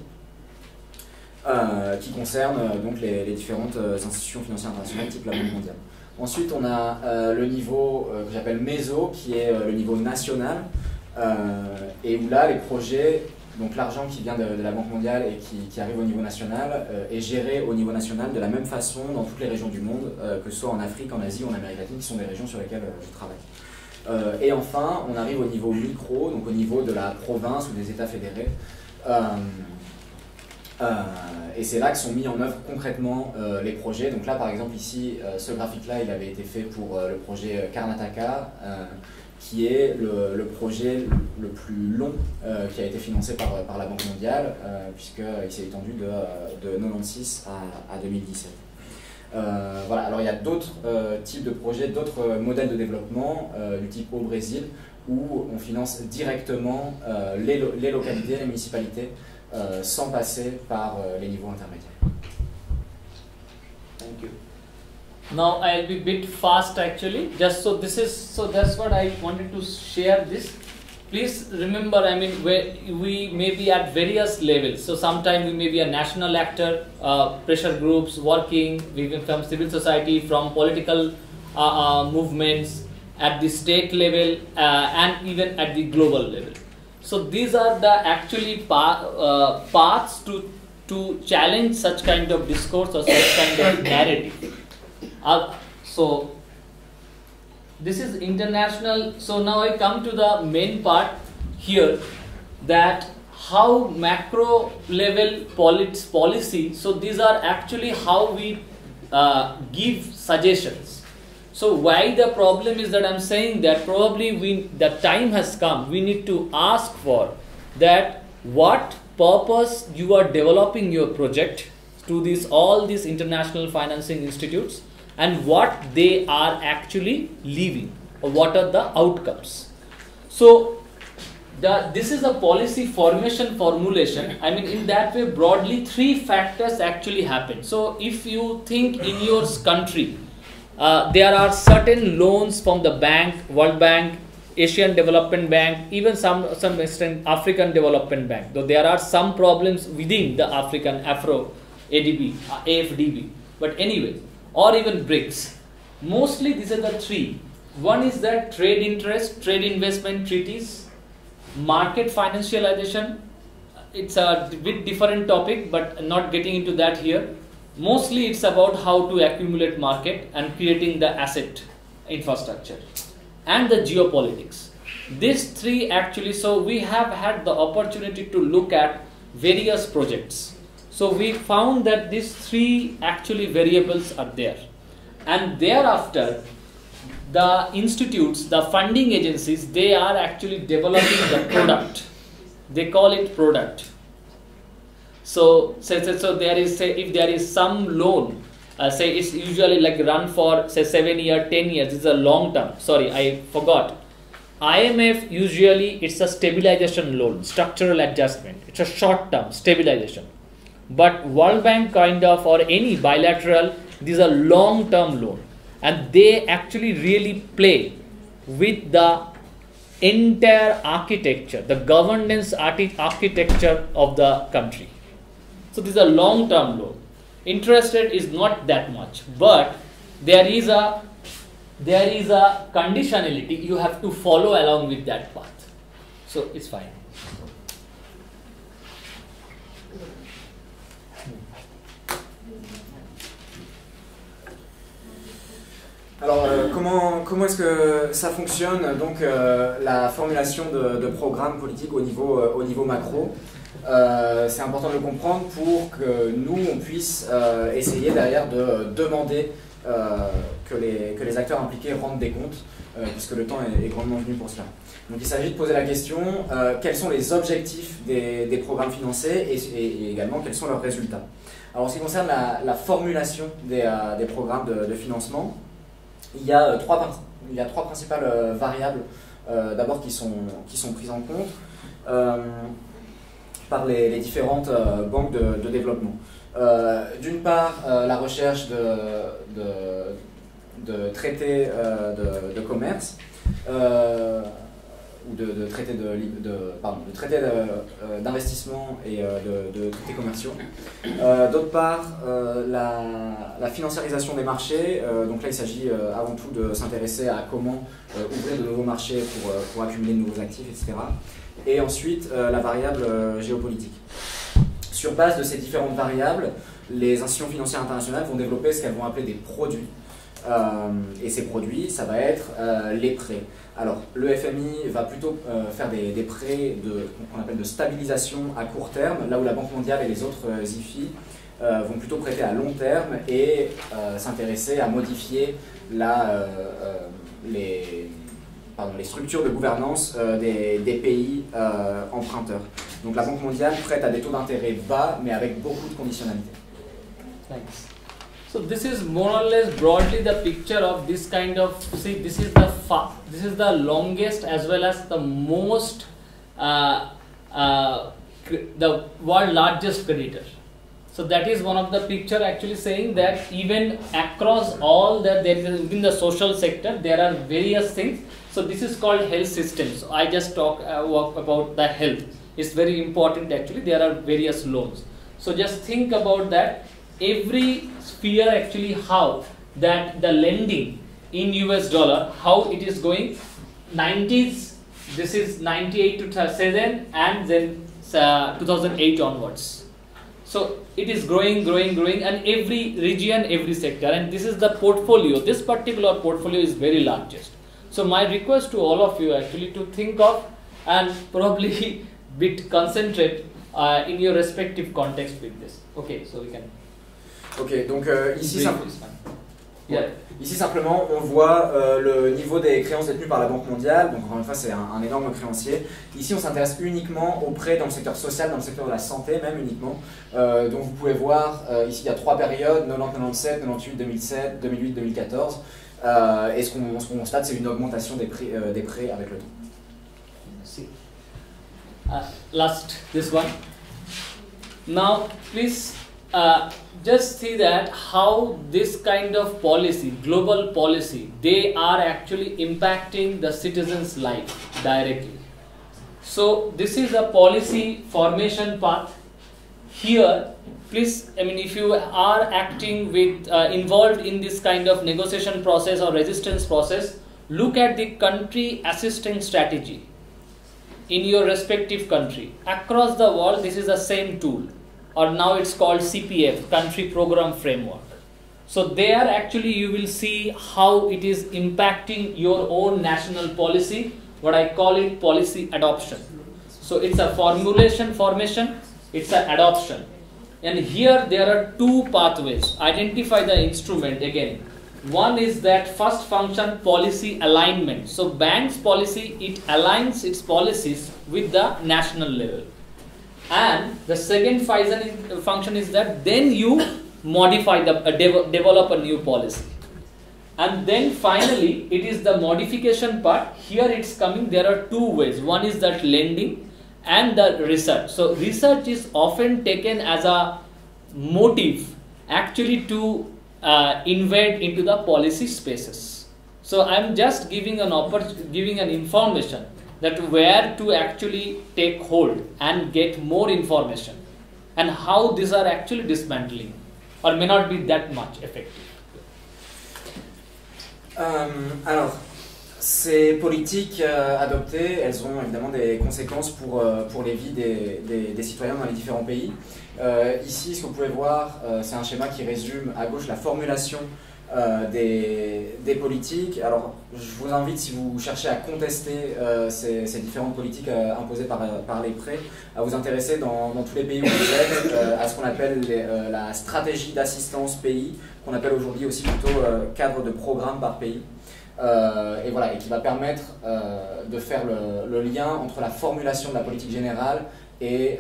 qui concerne donc les différentes institutions financières internationales type la Banque mondiale. Ensuite, on a le niveau que j'appelle méso, qui est le niveau national, et où là, les projets, donc l'argent qui vient de la Banque mondiale et qui arrive au niveau national, est géré au niveau national de la même façon dans toutes les régions du monde, que ce soit en Afrique, en Asie ou en Amérique latine, qui sont des régions sur lesquelles je travaille. Et enfin, on arrive au niveau micro, donc au niveau de la province ou des États fédérés. Et c'est là que sont mis en œuvre concrètement les projets. Donc là, par exemple, ici, ce graphique-là, il avait été fait pour le projet Karnataka, qui est le projet le plus long qui a été financé par la Banque mondiale, puisqu'il s'est étendu de 96 à 2017. Voilà. Alors il y a d'autres types de projets, d'autres modèles de développement, du type au Brésil, où on finance directement les localités, les municipalités, sans passer par les niveaux intermédiaires. Thank you. Now I'll be a bit fast actually. Just so that's what I wanted to share this. Please remember, I mean, we may be at various levels. So sometimes we may be a national actor, pressure groups working, we come from civil society, from political movements at the state level, and even at the global level. So these are the actually paths to challenge such kind of discourse or such kind of narrative. So this is international. So now I come to the main part here, that how macro level policy. So these are actually how we give suggestions. So why the problem is that I'm saying that probably the time has come, we need to ask for that what purpose you are developing your project to all these international financing institutes, and what they are actually leaving, or what are the outcomes. So this is a policy formulation. I mean, in that way, broadly 3 factors actually happen. So if you think in your country, there are certain loans from the bank, World Bank, Asian Development Bank, even some extent African Development Bank, though there are some problems within the African AFDB, but anyway, or even BRICS. Mostly these are the 3. One is that trade interest, trade investment treaties, market financialization. It's a bit different topic, but not getting into that here. Mostly it's about how to accumulate market and creating the asset infrastructure, and the geopolitics. These 3 actually, so we have had the opportunity to look at various projects. So we found that these 3 actually variables are there, and thereafter the institutes, the funding agencies, they are actually developing the product. They call it product. So there is, say, if there is some loan, say it's usually like run for say 7 years, 10 years. This is a long term. Sorry, I forgot. IMF usually it's a stabilization loan, structural adjustment. It's a short term stabilization. But World Bank kind of, or any bilateral, these are long term loan, and they actually really play with the entire architecture, the governance architecture of the country. So this is a long term loan. Interest rate is not that much, but there is a conditionality. You have to follow along with that path. So it's fine. Alors, comment est-ce que ça fonctionne, donc la formulation de programmes politiques au niveau macro? C'est important de le comprendre pour que nous, on puisse essayer derrière de demander que les acteurs impliqués rendent des comptes, puisque le temps est grandement venu pour cela. Donc il s'agit de poser la question, quels sont les objectifs des programmes financés et également quels sont leurs résultats. Alors en ce qui concerne la formulation des programmes de financement, il y a trois principales variables d'abord qui sont prises en compte par les différentes banques de développement. D'une part, la recherche de traités de commerce, ou de traités d'investissement et de traités commerciaux. D'autre part, la financiarisation des marchés. Donc là, il s'agit avant tout de s'intéresser à comment ouvrir de nouveaux marchés pour accumuler de nouveaux actifs, etc. Et ensuite, la variable géopolitique. Sur base de ces différentes variables, les institutions financières internationales vont développer ce qu'elles vont appeler des produits. Et ces produits, ça va être les prêts. Alors, le FMI va plutôt faire des prêts qu'on appelle de stabilisation à court terme, là où la Banque mondiale et les autres IFI vont plutôt prêter à long terme et s'intéresser à modifier les structures de gouvernance des pays emprunteurs. Donc la Banque mondiale prête à des taux d'intérêt bas, mais avec beaucoup de conditionnalités. Thanks. So this is more or less broadly the picture of this kind of, see, this is the longest as well as the most, the world largest creditor. So that is one of the picture actually saying that even across all within the social sector, there are various things. So this is called health systems. So I just talk about the health. It's very important actually. There are various loans. So just think about that. Every sphere actually how that the lending in US dollar, how it is going. 90s, this is 98 to 2007 and then 2008 onwards. So it is growing and every region, every sector, and this is the portfolio. This particular portfolio is very largest. So my request to all of you actually to think of and probably bit concentrate in your respective context with this. Okay, so we can. Ok, donc ici simplement on voit le niveau des créances détenues par la Banque mondiale, donc encore une fois c'est un énorme créancier. Ici on s'intéresse uniquement aux prêts dans le secteur social, dans le secteur de la santé même uniquement. Donc vous pouvez voir ici il y a 3 périodes, 90-97, 98-2007, 2008-2014. Et ce qu'on constate c'est une augmentation des prêts avec le temps. Last, this one. Now please just see that how this kind of policy, global policy, they are actually impacting the citizens' life directly. So this is a policy formation path. Here, please, I mean, if you are acting with involved in this kind of negotiation process or resistance process, look at the country assistance strategy in your respective country. Across the world, this is the same tool. Or now it's called CPF, Country Program Framework. So there actually you will see how it is impacting your own national policy, what I call it policy adoption. So it's a formation, it's an adoption. And here there are 2 pathways. Identify the instrument again. One is that first function, policy alignment. So bank's policy, it aligns its policies with the national level. And the second function is that then you modify develop a new policy. And then finally it is the modification part. Here it's coming, there are 2 ways. One is that lending and the research. So research is often taken as a motive actually to invade into the policy spaces. So I'm just giving an information that where to actually take hold and get more information and how these are actually dismantling or may not be that much effective. Alors, ces politiques adoptées, elles ont évidemment des conséquences pour les vies des citoyens dans les différents pays. Ici, ce que vous pouvez voir, c'est un schéma qui résume à gauche la formulation des politiques. Alors, je vous invite, si vous cherchez à contester ces différentes politiques imposées par les prêts, à vous intéresser dans tous les pays où vous êtes à ce qu'on appelle la stratégie d'assistance pays, qu'on appelle aujourd'hui aussi plutôt cadre de programme par pays. Et voilà, et qui va permettre de faire le lien entre la formulation de la politique générale et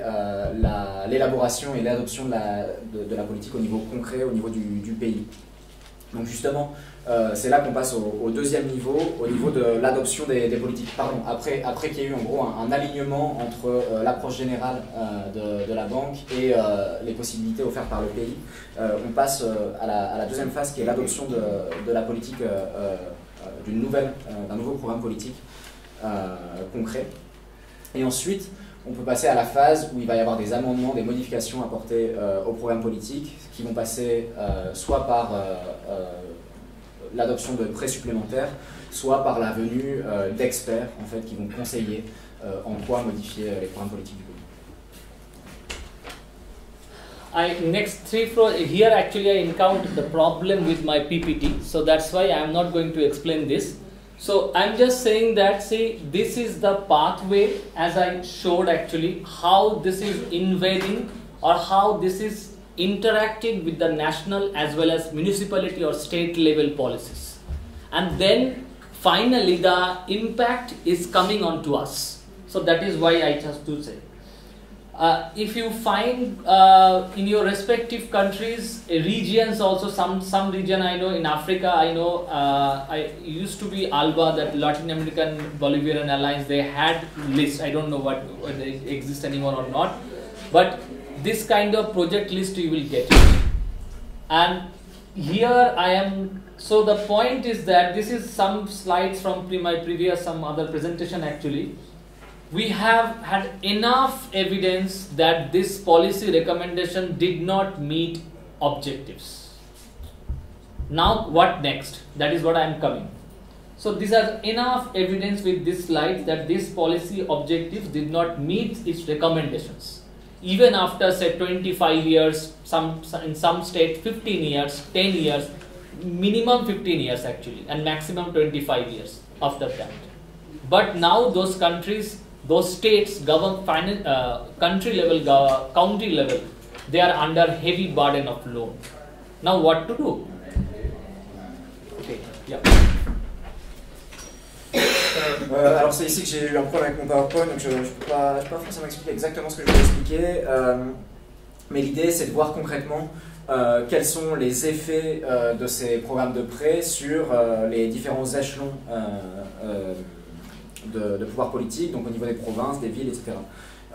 l'élaboration et l'adoption de la politique au niveau concret, au niveau du pays. Donc justement, c'est là qu'on passe au deuxième niveau, au niveau de l'adoption des politiques. Pardon, après qu'il y ait eu en gros un alignement entre l'approche générale de la banque et les possibilités offertes par le pays, on passe à la deuxième phase qui est l'adoption de la politique, d'un nouveau programme politique concret. Et ensuite, on peut passer à la phase où il va y avoir des amendements, des modifications apportées au programme politique qui vont passer soit par l'adoption de prêts supplémentaires, soit par la venue d'experts en fait, qui vont conseiller en quoi modifier les programmes politiques du pays. Next here actually I encountered the problem with my PPT, so that's why I am not going to explain this. So I'm just saying that, see, this is the pathway as I showed actually, how this is invading or how this is interacting with the national as well as municipality or state level policies. And then finally the impact is coming on to us. So that is why I just to say. If you find in your respective countries, regions also, some region I know in Africa, I know I used to be ALBA, that Latin American Bolivarian Alliance, they had list, I don't know whether they exist anymore or not, but this kind of project list you will get it. And here I am, so the point is that this is some slides from my previous, some other presentation actually. We have had enough evidence that this policy recommendation did not meet objectives. Now what next? That is what I am coming. So these are enough evidence with this slide that this policy objectives did not meet its recommendations. Even after say 25 years, in some states 15 years, 10 years, minimum 15 years actually, and maximum 25 years after that. But now those countries, those states, country level, county level, they are under heavy burden of loan. Now what to do? Okay, yeah. Alors c'est ici que j'ai eu un problème avec mon PowerPoint, donc je ne peux pas forcément expliquer exactement ce que je vais expliquer, mais l'idée c'est de voir concrètement quels sont les effets de ces programmes de prêt sur les différents échelons de pouvoir politique, donc au niveau des provinces, des villes, etc.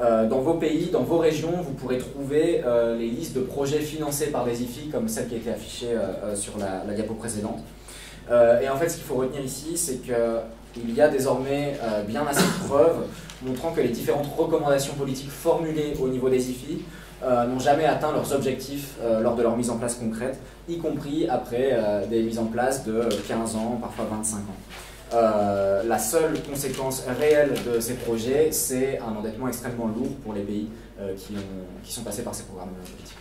Dans vos pays, dans vos régions, vous pourrez trouver les listes de projets financés par des IFI, comme celle qui a été affichée sur la diapo précédente. Et en fait, ce qu'il faut retenir ici, c'est qu'il y a désormais bien assez de preuves montrant que les différentes recommandations politiques formulées au niveau des IFI n'ont jamais atteint leurs objectifs lors de leur mise en place concrète, y compris après des mises en place de 15 ans, parfois 25 ans. La seule conséquence réelle de ces projets, c'est un endettement extrêmement lourd pour les pays qui sont passés par ces programmes politiques.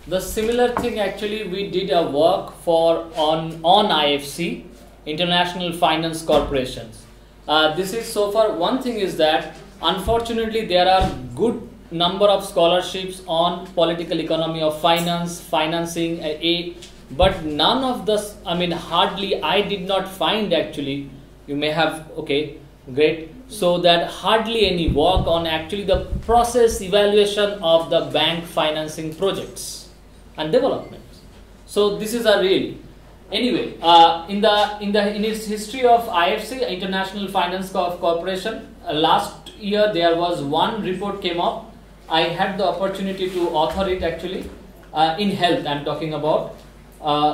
The similar thing actually we did a work on IFC, International Finance Corporations. This is so far, one thing is that unfortunately there are good number of scholarships on political economy of finance, financing, but none of this, I mean hardly, I did not find actually, you may have, okay, great, so that hardly any work on actually the process evaluation of the bank financing projects and developments. So this is a really, anyway, in its history of IFC, International Finance Corporation, last year there was one report came up. I had the opportunity to author it actually, in health I'm talking about.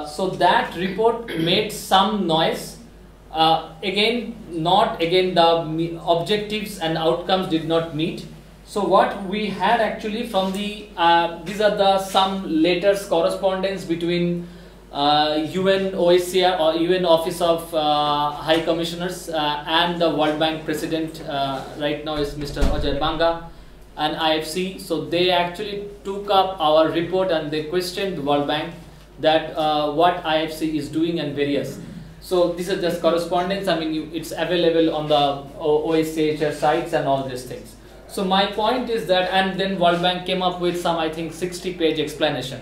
So that report made some noise. Again, the objectives and outcomes did not meet. So what we had actually from the, these are the some letters correspondence between UN OHCR or UN Office of High Commissioners and the World Bank President right now is Mr. Ajay Banga and IFC. So they actually took up our report and they questioned the World Bank that what IFC is doing and various. So this is just correspondence. I mean, it's available on the OHCHR sites and all these things. So my point is that, and then World Bank came up with some, I think, 60-page explanation.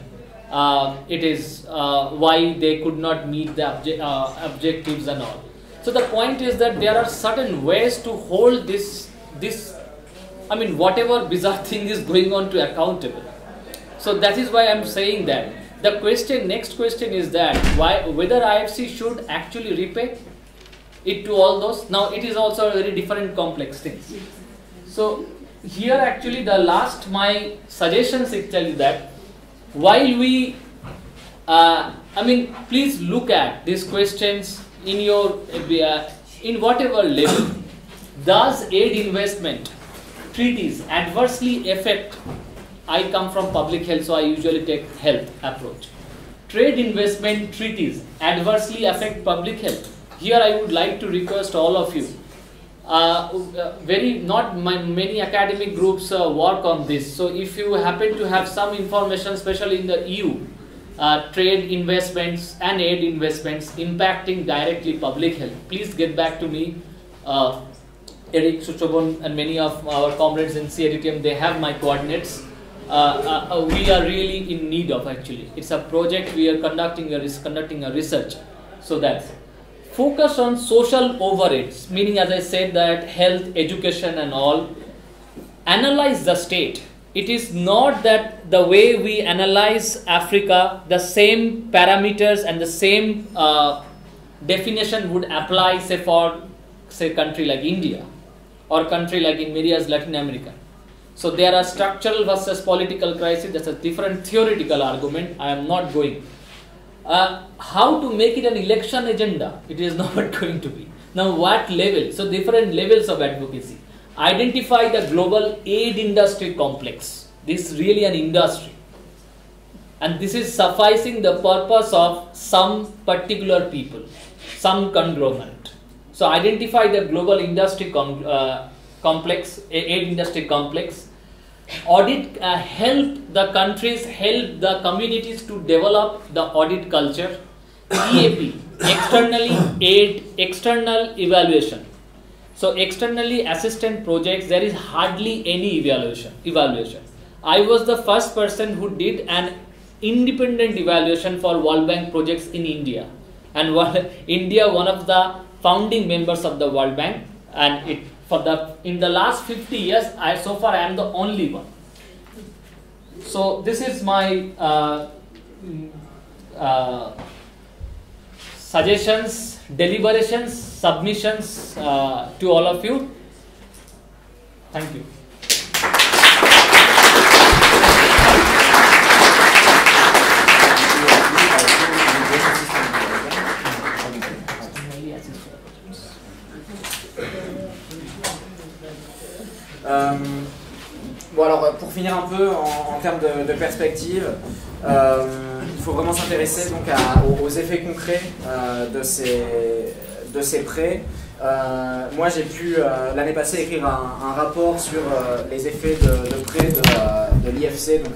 It is why they could not meet the objectives and all. So the point is that there are certain ways to hold this, I mean, whatever bizarre thing is going on to accountable. So that is why I am saying that the next question is that whether IFC should actually repay it to all those. Now it is also a very different complex thing. So here actually the last my suggestions is tell you that while we please look at these questions in your in whatever level. Does aid investment treaties adversely affect? I come from public health, so I usually take health approach. Trade investment treaties adversely affect public health. Here I would like to request all of you. Many academic groups work on this. So if you happen to have some information, especially in the EU, trade investments and aid investments impacting directly public health, please get back to me. Eric, Suchobon and many of our comrades in CADTM, they have my coordinates. We are really in need of actually. It's a project we are conducting a research. So that focus on social overheads, meaning as I said that health, education and all, analyze the state. It is not that the way we analyze Africa, the same parameters and the same definition would apply say for country like India or country like in areas Latin America. So there are structural versus political crises. That's a different theoretical argument. I am not going. How to make it an election agenda? It is not going to be. Now what level? So different levels of advocacy. Identify the global aid industry complex. This is really an industry. And this is sufficing the purpose of some particular people, some conglomerate. So identify the global industry complex, aid industry complex. Audit, help the countries, help the communities to develop the audit culture. EAP, externally aid, external evaluation. So externally assistant projects, there is hardly any evaluation. I was the first person who did an independent evaluation for World Bank projects in India. And India, one of the founding members of the World Bank, and in the last 50 years, so far I am the only one. So this is my suggestions, deliberations, submissions to all of you. Thank you. Bon alors pour finir un peu en termes de perspective, il faut vraiment s'intéresser donc aux effets concrets de ces prêts. Moi j'ai pu l'année passée écrire un rapport sur les effets de prêts de l'IFC, donc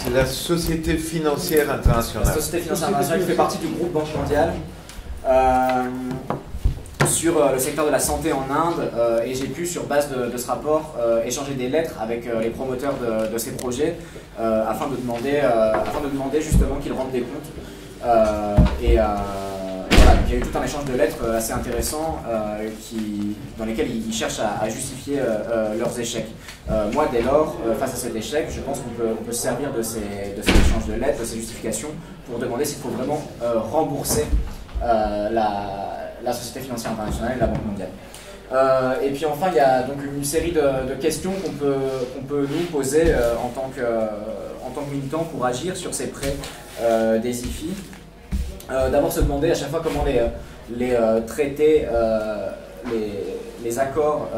c'est la Société Financière Internationale. La Société Financière Internationale qui fait partie du groupe Banque Mondiale. Sur le secteur de la santé en Inde, et j'ai pu sur base de ce rapport échanger des lettres avec les promoteurs de ces projets afin de demander justement qu'ils rendent des comptes, voilà, donc il y a eu tout un échange de lettres assez intéressant dans lesquels ils cherchent à justifier leurs échecs. Moi dès lors, face à cet échec, je pense qu'on peut se servir de cet échange de lettres, de ces justifications pour demander s'il faut vraiment rembourser la Société Financière Internationale et la Banque Mondiale. Et puis enfin, il y a donc une série de questions qu'on peut nous poser en tant que militants pour agir sur ces prêts des IFI. D'abord se demander à chaque fois comment les traités, les accords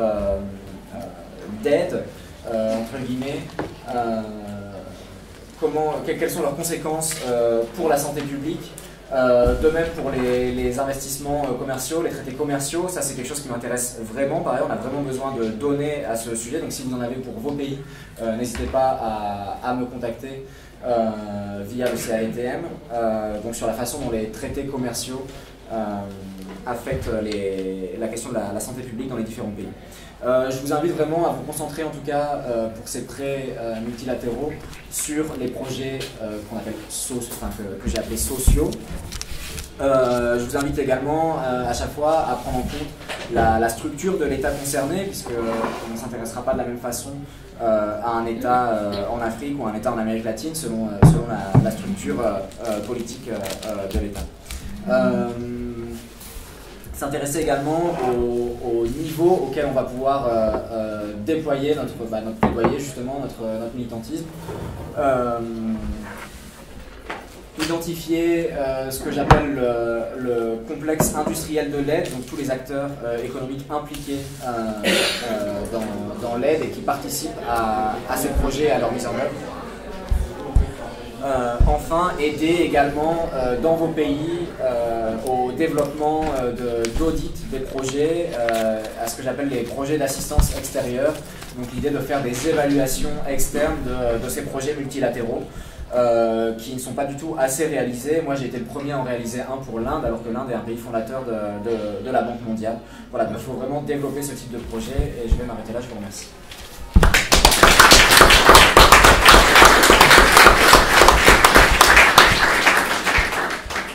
d'aide, entre guillemets, quelles sont leurs conséquences pour la santé publique. De même pour les investissements commerciaux, les traités commerciaux, ça c'est quelque chose qui m'intéresse vraiment. Par ailleurs, on a vraiment besoin de données à ce sujet, donc si vous en avez pour vos pays, n'hésitez pas à me contacter via le CADTM, donc sur la façon dont les traités commerciaux affectent la question de la santé publique dans les différents pays. Je vous invite vraiment à vous concentrer en tout cas pour ces prêts multilatéraux sur les projets qu'on appelle que j'ai appelés sociaux. Je vous invite également à chaque fois à prendre en compte la structure de l'État concerné, puisque on ne s'intéressera pas de la même façon à un État en Afrique ou à un État en Amérique latine selon la structure politique de l'État. S'intéresser également au niveau auquel on va pouvoir déployer notre militantisme. Identifier ce que j'appelle le complexe industriel de l'aide, donc tous les acteurs économiques impliqués dans l'aide et qui participent à ces projets et à leur mise en œuvre. Enfin, aider également dans vos pays au développement d'audit des projets, à ce que j'appelle les projets d'assistance extérieure, donc l'idée de faire des évaluations externes de ces projets multilatéraux. Qui ne sont pas du tout assez réalisés. Moi j'ai été le premier à en réaliser un pour l'Inde, alors que l'Inde est un pays fondateur de la Banque mondiale. Voilà, donc il faut vraiment développer ce type de projet et je vais m'arrêter là, je vous remercie.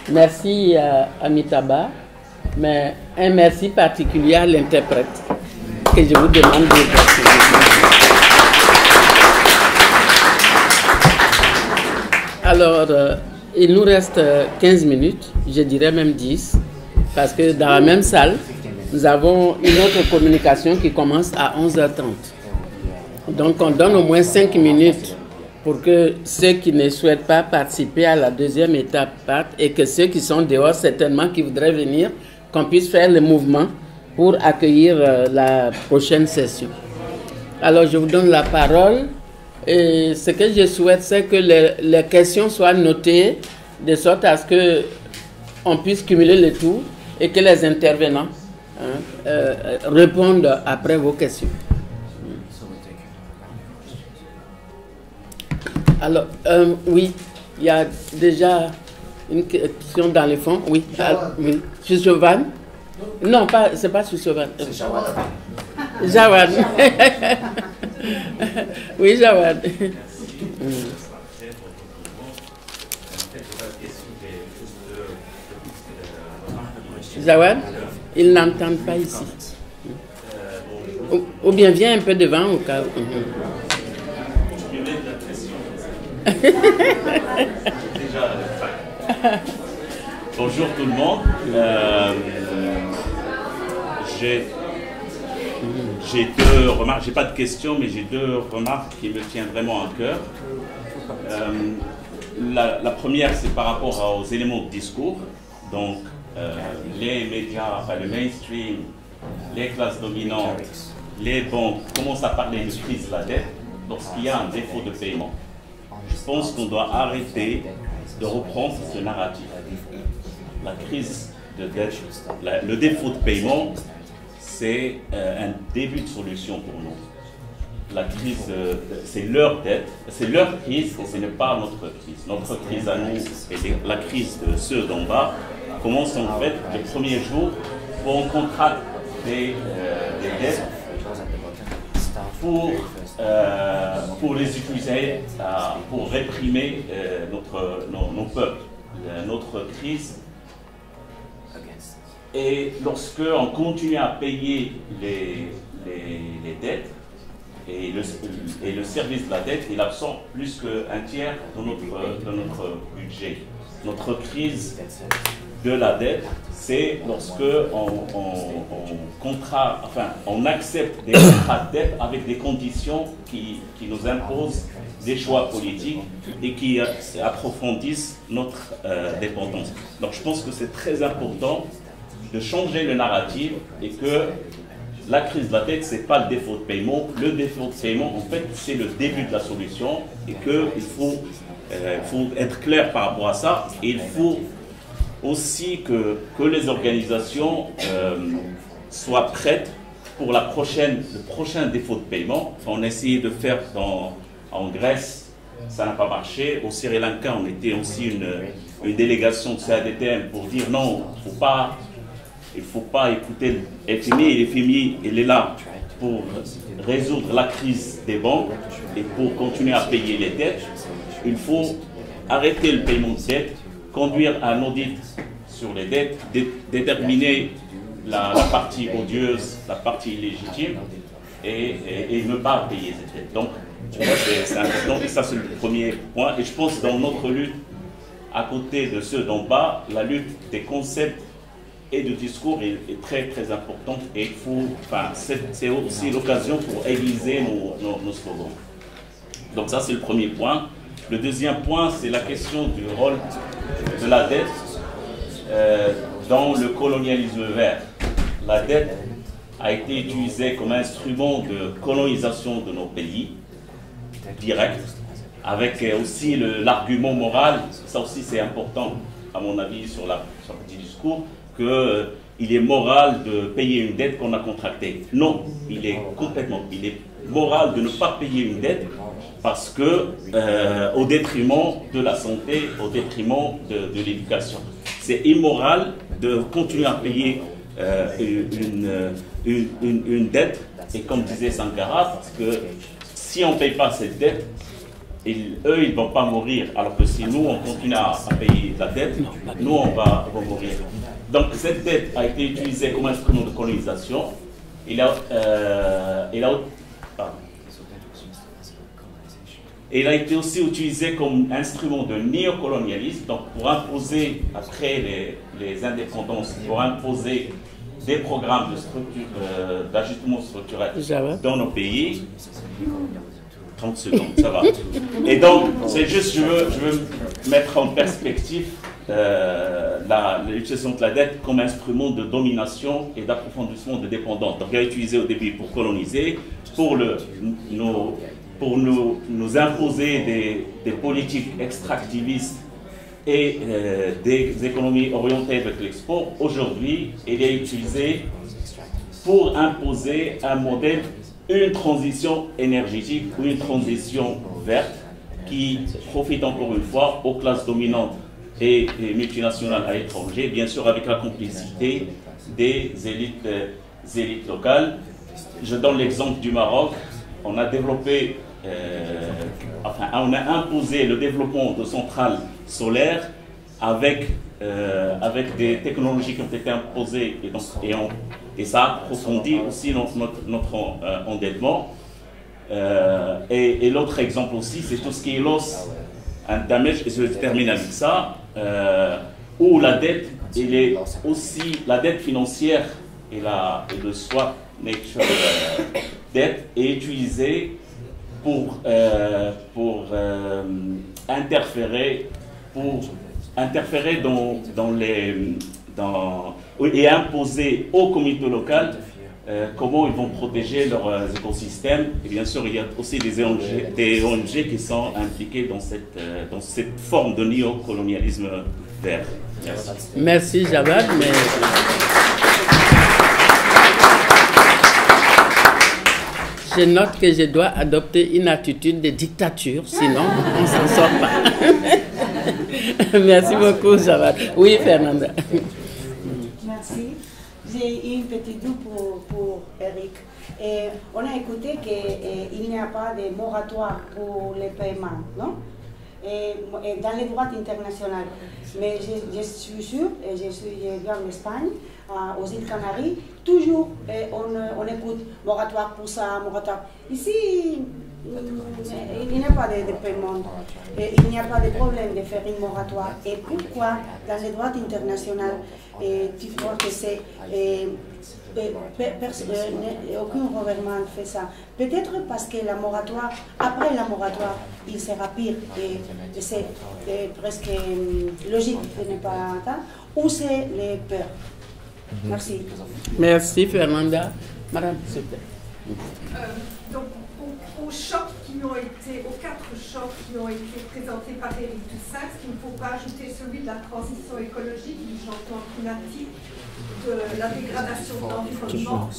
Merci à Amitabha, mais un merci particulier à l'interprète que je vous demande de remercier. Alors, il nous reste 15 minutes, je dirais même 10, parce que dans la même salle, nous avons une autre communication qui commence à 11h30. Donc, on donne au moins 5 minutes pour que ceux qui ne souhaitent pas participer à la deuxième étape partent et que ceux qui sont dehors, certainement, qui voudraient venir, qu'on puisse faire le mouvement pour accueillir la prochaine session. Alors, je vous donne la parole. Et ce que je souhaite, c'est que les questions soient notées de sorte à ce qu'on puisse cumuler le tout et que les intervenants répondent après vos questions. Alors, oui, il y a déjà une question dans le fond. Oui, oui. Sushovan? Non, c'est pas Sushovan. C'est Jawad. Jawad. Oui, Jawad. Jawad, ils n'entendent pas ici. Ou bien viens un peu devant au cas où. Bonjour tout le monde. J'ai deux remarques, j'ai pas de questions, mais j'ai deux remarques qui me tiennent vraiment à cœur. La première, c'est par rapport aux éléments de discours. Donc, les médias, enfin le mainstream, les classes dominantes, les banques commencent à parler de crise de la dette lorsqu'il y a un défaut de paiement. Je pense qu'on doit arrêter de reprendre ce narratif. La crise de dette, le défaut de paiement, c'est un début de solution pour nous. La crise, c'est leur dette, c'est leur crise et ce n'est pas notre crise. Notre crise à nous et la crise de ceux d'en bas commence en fait le premier jour où on contracte des dettes pour les utiliser pour réprimer nos peuples. Notre crise. Et lorsque on continue à payer les dettes, et le service de la dette, il absorbe plus qu'un tiers de notre budget. Notre crise de la dette, c'est lorsque on accepte des contrats de dette avec des conditions qui nous imposent des choix politiques et qui approfondissent notre dépendance. Donc je pense que c'est très important de changer le narratif et que la crise de la dette, ce n'est pas le défaut de paiement. Le défaut de paiement, en fait, c'est le début de la solution et qu'il faut être clair par rapport à ça. Et il faut aussi que les organisations soient prêtes pour le prochain défaut de paiement. On a essayé de faire en Grèce, ça n'a pas marché. Au Sri Lanka, on était aussi une délégation de CADTM pour dire non, il ne faut pas écouter le FMI, et le FMI, il est là pour résoudre la crise des banques et pour continuer à payer les dettes. Il faut arrêter le paiement de dettes, conduire un audit sur les dettes, déterminer la partie odieuse, la partie illégitime, et ne pas payer cette dette. Donc, pour moi, c'est important, et ça c'est le premier point. Et je pense que dans notre lutte, à côté de ceux d'en bas, la lutte des concepts et du discours est très très importante, et il faut, enfin, c'est aussi l'occasion pour aiguiser nos slogans. Donc ça c'est le premier point. Le deuxième point, c'est la question du rôle de la dette dans le colonialisme vert. La dette a été utilisée comme instrument de colonisation de nos pays, direct, avec aussi l'argument moral. Ça aussi c'est important, à mon avis, sur le petit discours, qu'il est moral de payer une dette qu'on a contractée. Non, il est moral de ne pas payer une dette parce que au détriment de la santé, au détriment de l'éducation. C'est immoral de continuer à payer une dette, et comme disait Sankara, parce que si on ne paye pas cette dette, eux, ils ne vont pas mourir, alors que si nous, on continue à payer la dette, nous, on va mourir. Donc cette dette a été utilisée comme instrument de colonisation. Il a été aussi utilisé comme instrument de néocolonialisme, donc pour imposer, après les indépendances, pour imposer des programmes d'ajustement structurel dans nos pays. 30 secondes, ça va. Et donc, c'est juste, je veux mettre en perspective l'utilisation de la dette comme instrument de domination et d'approfondissement de dépendance. Donc, il a utilisé au début pour coloniser, pour nous imposer des politiques extractivistes et des économies orientées vers l'export. Aujourd'hui, il est utilisé pour imposer un modèle, une transition énergétique ou une transition verte qui profite encore une fois aux classes dominantes et multinationales à l'étranger, bien sûr avec la complicité des élites locales. Je donne l'exemple du Maroc. On a développé, on a imposé le développement de centrales solaires avec des technologies qui ont été imposées, et ça a approfondi aussi notre endettement. Et l'autre exemple aussi, c'est tout ce qui est loss and damage, et je termine avec ça, où la dette, la dette financière et le swap nature dette est utilisée pour et imposer aux communautés locales comment ils vont protéger leurs écosystèmes. Et bien sûr, il y a aussi des ONG qui sont impliquées dans cette forme de néocolonialisme vert. Merci. Merci Javad, mais je note que je dois adopter une attitude de dictature, sinon on ne s'en sort pas. Merci beaucoup Javad. Oui, Fernanda. Merci. J'ai une petite doute pour Eric. On a écouté qu'il n'y a pas de moratoire pour les paiements, non? Dans les droits internationaux. Mais je suis sûre, et je viens en Espagne, aux îles Canaries, toujours on écoute moratoire pour ça, moratoire. Ici, il n'y a pas de paiement, il n'y a pas de problème de faire une moratoire. Et pourquoi, dans les droits internationaux, tu crois que c'est aucun gouvernement fait ça? Peut-être parce que la moratoire, après la moratoire, il sera pire, et c'est presque logique de ne pas attendre, ou c'est les peurs. Merci. Merci Fernanda. Madame, s'il vous plaît. Donc, aux quatre chocs qui ont été présentés par Éric Toussaint, il ne faut pas ajouter celui de la transition écologique, du changement climatique, de la dégradation de l'environnement.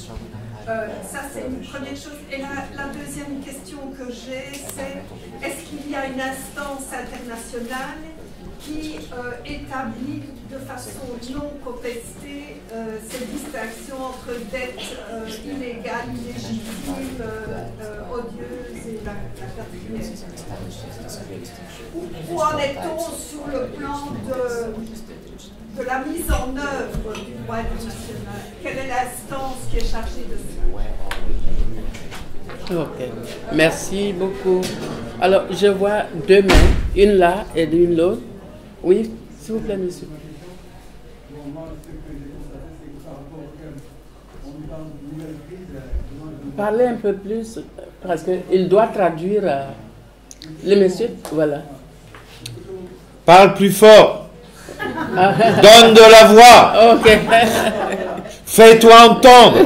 Ça, c'est une première chose. Et la deuxième question que j'ai, c'est est-ce qu'il y a une instance internationale qui établit de façon non contestée cette distinction entre dette illégale, illégitime, odieuse et la quatrième. Où en est-on sur le plan de la mise en œuvre du droit international? Quelle est l'instance qui est chargée de ça? Ok, merci beaucoup. Alors, je vois deux mains, une là et une l'autre. Oui, s'il vous plaît, monsieur. Parlez un peu plus, parce qu'il doit traduire le monsieur, voilà. Parle plus fort. Donne de la voix. Ok. Fais-toi entendre.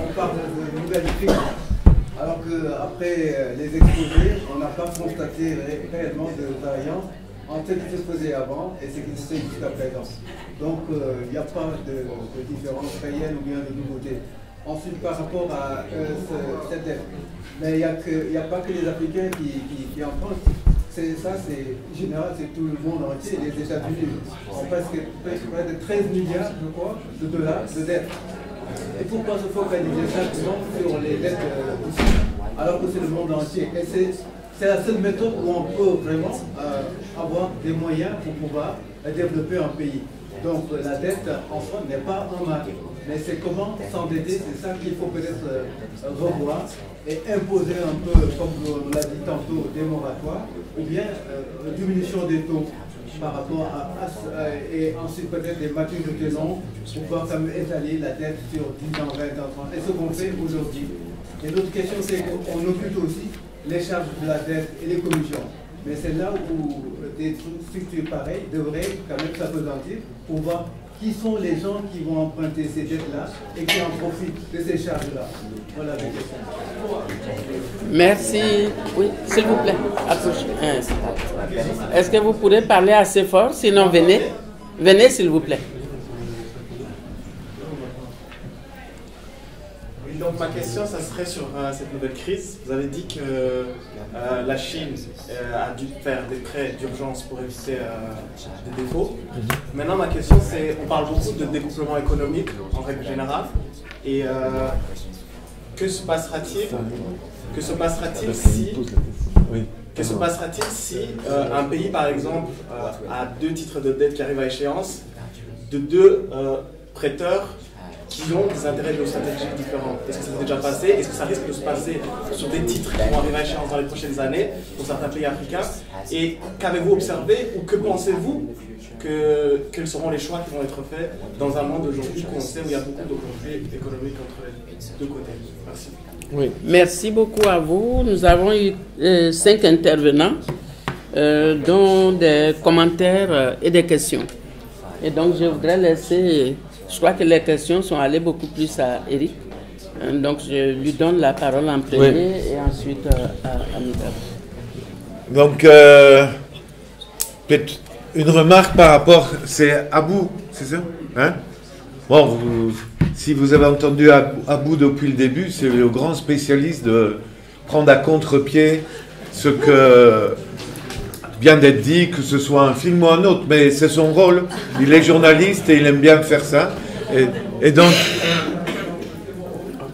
On parle de nouvelles crises, alors qu'après les exposés, on n'a pas constaté réellement de variance entre ce qui se faisait avant et ce qui se fait jusqu'à présent. Donc il n'y a pas de différence réelle ou bien de nouveauté. Ensuite, par rapport à cette dette, mais il n'y a pas que les Africains qui en pensent. Ça, c'est général, c'est tout le monde entier, les États-Unis ont presque près de 13 milliards, je crois, de dollars de dettes. Et pourquoi se focaliser simplement sur les dettes ici, alors que c'est le monde entier? Et c'est la seule méthode où on peut vraiment avoir des moyens pour pouvoir développer un pays. Donc la dette en soi n'est pas un mal, mais c'est comment s'endetter, c'est ça qu'il faut peut-être revoir et imposer un peu, comme on l'a dit tantôt, des moratoires, ou bien diminution des taux par rapport et ensuite peut-être des maturités longues pour pouvoir quand même étaler la dette sur 10 ans, 20 ans, 30 ans. Et ce qu'on fait aujourd'hui. Et l'autre question, c'est qu'on occulte aussi les charges de la dette et les commissions. Mais c'est là où des structures pareilles devraient quand même s'appesantir pour voir qui sont les gens qui vont emprunter ces dettes-là et qui en profitent de ces charges-là. Voilà les questions. Merci. Oui, s'il vous plaît, approchez. Est-ce que vous pourrez parler assez fort? Sinon, venez. Venez, s'il vous plaît. Donc ma question, ça serait sur cette nouvelle crise. Vous avez dit que la Chine a dû faire des prêts d'urgence pour éviter des défauts. Maintenant, ma question, c'est, on parle beaucoup de découplement économique en règle générale. Et que se passera-t-il si un pays, par exemple, a deux titres de dette qui arrivent à échéance, de deux prêteurs qui ont des intérêts géostratégiques différents? Est-ce que ça s'est déjà passé? Est-ce que ça risque de se passer sur des titres qui vont arriver à échéance dans les prochaines années pour certains pays africains? Et qu'avez-vous observé ou que pensez-vous quels seront les choix qui vont être faits dans un monde aujourd'hui qu'on sait où il y a beaucoup de conflits économiques entre les deux côtés? Merci. Oui, merci beaucoup à vous. Nous avons eu 5 intervenants, dont des commentaires et des questions. Et donc, je voudrais laisser... Je crois que les questions sont allées beaucoup plus à Eric. Donc, je lui donne la parole en premier, oui, et ensuite à Miguel. Donc, peut-être une remarque par rapport... C'est Abou, c'est ça, hein? Bon, si vous avez entendu Abou depuis le début, c'est le grand spécialiste de prendre à contre-pied ce que vient d'être dit, que ce soit un film ou un autre, mais c'est son rôle. Il est journaliste et il aime bien faire ça. Et donc,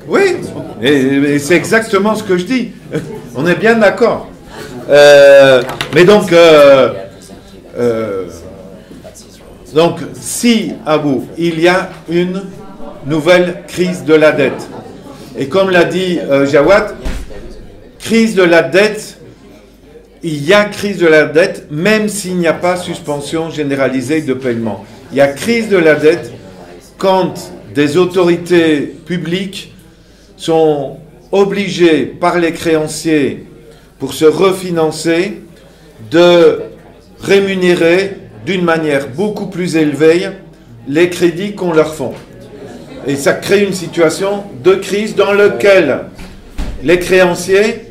oui, et c'est exactement ce que je dis. On est bien d'accord. Mais donc, si, Abou, il y a une nouvelle crise de la dette, et comme l'a dit Jawad, crise de la dette, il y a crise de la dette, même s'il n'y a pas suspension généralisée de paiement. Il y a crise de la dette quand des autorités publiques sont obligées par les créanciers, pour se refinancer, de rémunérer d'une manière beaucoup plus élevée les crédits qu'on leur font. Et ça crée une situation de crise dans laquelle les créanciers,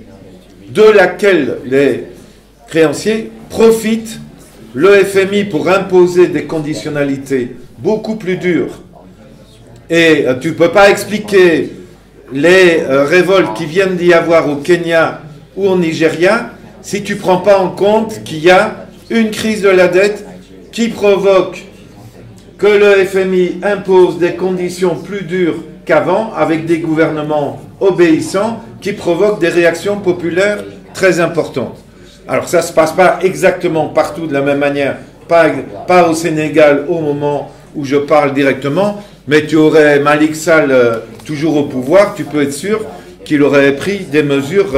profitent, le FMI, pour imposer des conditionnalités beaucoup plus dures. Et tu ne peux pas expliquer les révoltes qui viennent d'y avoir au Kenya ou au Nigeria si tu ne prends pas en compte qu'il y a une crise de la dette qui provoque que le FMI impose des conditions plus dures qu'avant, avec des gouvernements obéissants, qui provoquent des réactions populaires très importantes. Alors ça ne se passe pas exactement partout de la même manière, pas au Sénégal au moment où je parle directement, mais tu aurais Malik Sall toujours au pouvoir, tu peux être sûr qu'il aurait pris des mesures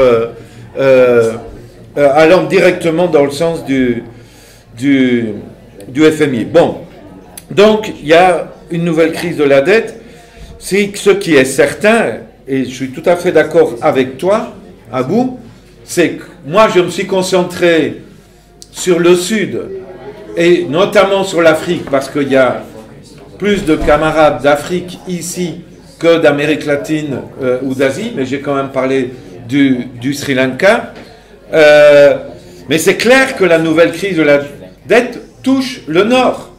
allant directement dans le sens du FMI. Bon, donc il y a une nouvelle crise de la dette. Ce qui est certain, et je suis tout à fait d'accord avec toi, Abou, c'est que moi je me suis concentré sur le Sud, et notamment sur l'Afrique, parce qu'il y a plus de camarades d'Afrique ici que d'Amérique latine ou d'Asie, mais j'ai quand même parlé du Sri Lanka. Mais c'est clair que la nouvelle crise de la dette touche le Nord.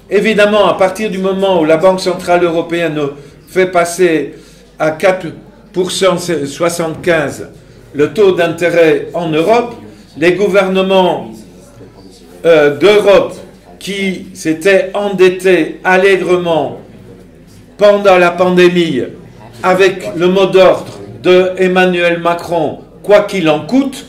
Évidemment, à partir du moment où la Banque Centrale Européenne fait passer à 4,75% le taux d'intérêt en Europe, les gouvernements d'Europe qui s'étaient endettés allègrement pendant la pandémie avec le mot d'ordre de Emmanuel Macron, quoi qu'il en coûte,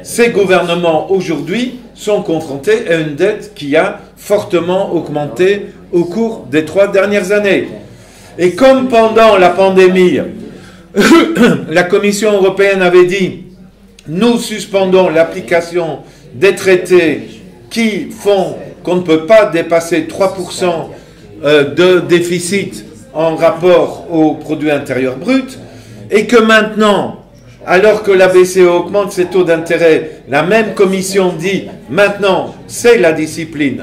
ces gouvernements aujourd'hui sont confrontés à une dette qui a fortement augmenté au cours des 3 dernières années. Et comme pendant la pandémie, la Commission européenne avait dit « Nous suspendons l'application des traités qui font qu'on ne peut pas dépasser 3% de déficit en rapport au produit intérieur brut » et que maintenant, alors que la BCE augmente ses taux d'intérêt, la même commission dit « Maintenant, c'est la discipline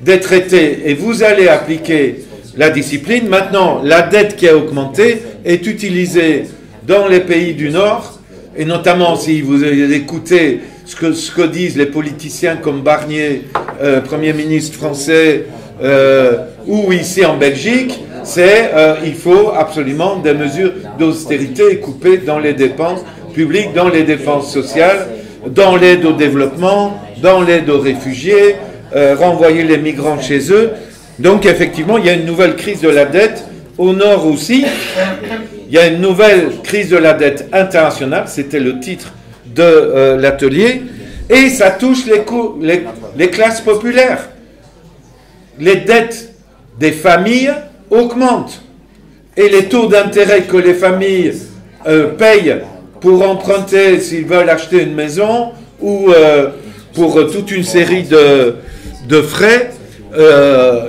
des traités et vous allez appliquer la discipline. Maintenant, la dette qui a augmenté est utilisée dans les pays du Nord, et notamment si vous écoutez ce que disent les politiciens comme Barnier, Premier ministre français, ou ici en Belgique, c'est il faut absolument des mesures d'austérité et couper dans les dépenses publiques, dans les dépenses sociales, dans l'aide au développement, dans l'aide aux réfugiés, renvoyer les migrants chez eux. Donc effectivement, il y a une nouvelle crise de la dette au Nord aussi. Il y a une nouvelle crise de la dette internationale, c'était le titre de l'atelier, et ça touche les classes populaires. Les dettes des familles augmentent et les taux d'intérêt que les familles payent pour emprunter s'ils veulent acheter une maison ou pour toute une série de frais,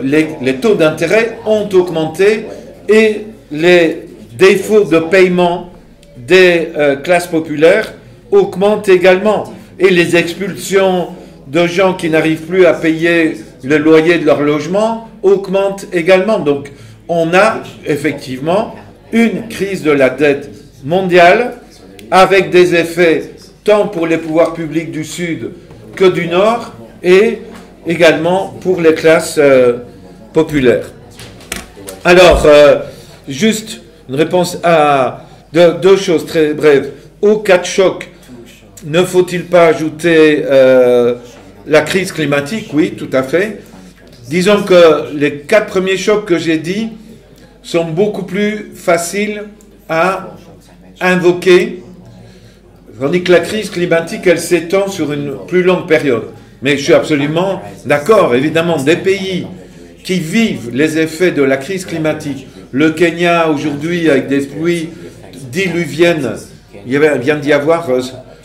les taux d'intérêt ont augmenté et les défauts de paiement des classes populaires augmentent également. Et les expulsions de gens qui n'arrivent plus à payer le loyer de leur logement augmentent également. Donc on a effectivement une crise de la dette mondiale avec des effets tant pour les pouvoirs publics du Sud que du Nord et également pour les classes populaires. Alors, juste une réponse à deux choses très brèves. Au cas de choc, ne faut-il pas ajouter la crise climatique? Oui, tout à fait. Disons que les 4 premiers chocs que j'ai dit sont beaucoup plus faciles à invoquer, tandis que la crise climatique, elle s'étend sur une plus longue période. Mais je suis absolument d'accord, évidemment, des pays qui vivent les effets de la crise climatique. Le Kenya, aujourd'hui, avec des pluies diluviennes, il vient d'y avoir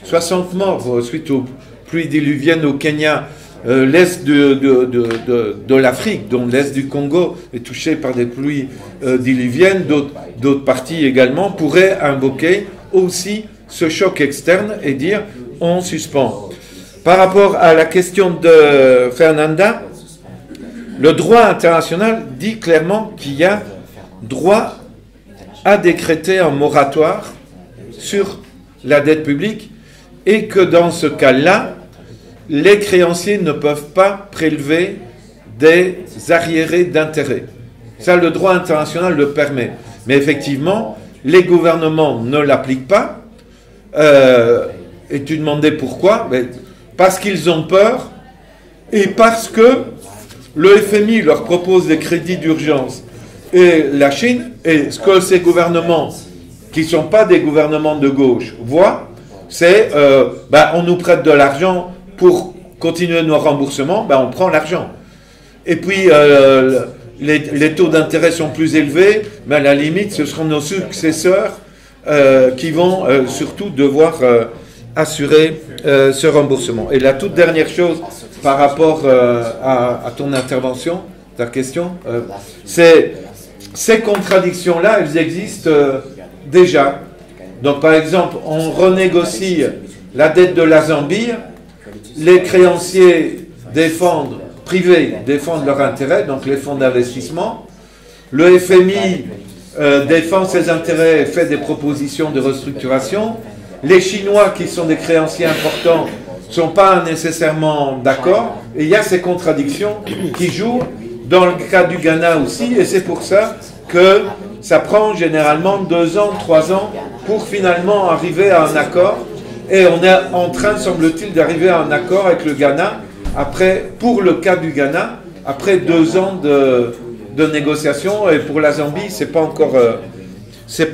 60 morts suite aux pluies diluviennes au Kenya. L'est de l'Afrique, dont l'est du Congo, est touché par des pluies diluviennes. D'autres parties également pourraient invoquer aussi ce choc externe et dire on suspend. Par rapport à la question de Fernanda, le droit international dit clairement qu'il y a droit à décréter un moratoire sur la dette publique et que dans ce cas-là, les créanciers ne peuvent pas prélever des arriérés d'intérêt. Ça, le droit international le permet. Mais effectivement, les gouvernements ne l'appliquent pas. Et tu demandais pourquoi? Parce qu'ils ont peur et parce que le FMI leur propose des crédits d'urgence. Et la Chine, et ce que ces gouvernements, qui ne sont pas des gouvernements de gauche, voient, c'est on nous prête de l'argent pour continuer nos remboursements, on prend l'argent. Et puis les taux d'intérêt sont plus élevés, mais à la limite ce seront nos successeurs qui vont surtout devoir assurer ce remboursement. Et la toute dernière chose par rapport à ton intervention, ta question, c'est ces contradictions-là, elles existent déjà. Donc par exemple, on renégocie la dette de la Zambie, les créanciers privés défendent leurs intérêts, donc les fonds d'investissement, le FMI défend ses intérêts et fait des propositions de restructuration, les Chinois qui sont des créanciers importants ne sont pas nécessairement d'accord, et il y a ces contradictions qui jouent dans le cas du Ghana aussi, et c'est pour ça que ça prend généralement 2 ans, 3 ans pour finalement arriver à un accord, et on est en train, semble-t-il, d'arriver à un accord avec le Ghana, pour le cas du Ghana, après 2 ans de négociations, et pour la Zambie, c'est pas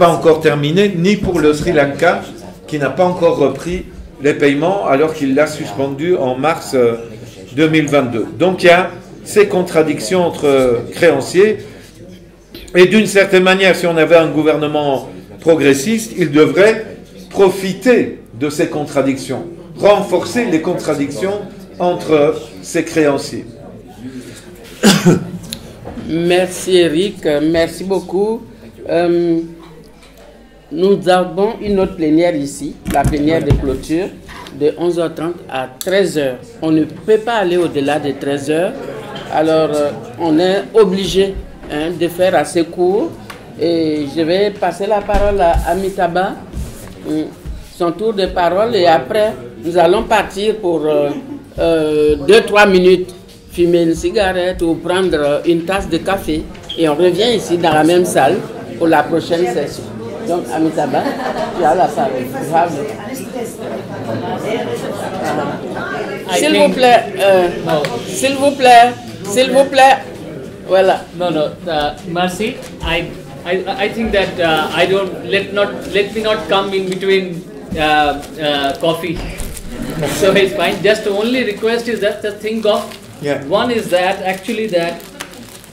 encore terminé, ni pour le Sri Lanka, qui n'a pas encore repris les paiements, alors qu'il l'a suspendu en mars 2022. Donc il y a ces contradictions entre créanciers, et d'une certaine manière, si on avait un gouvernement progressiste, il devrait profiter de ces contradictions, renforcer les contradictions entre ces créanciers. Merci Eric, merci beaucoup. Nous avons une autre plénière ici, la plénière de clôture, de 11h30 à 13h. On ne peut pas aller au-delà de 13h, alors on est obligé de faire assez court. Et je vais passer la parole à Amitabha, son tour de parole, et après nous allons partir pour 2-3 minutes, fumer une cigarette ou prendre une tasse de café, et on revient ici dans la même salle pour la prochaine session. Donc Amitabha, tu as la parole. S'il vous plaît, s'il vous plaît, voilà. No, Mercy, I think that I don't let me not come in between coffee. So it's fine. Just the only request is that think of one is that actually that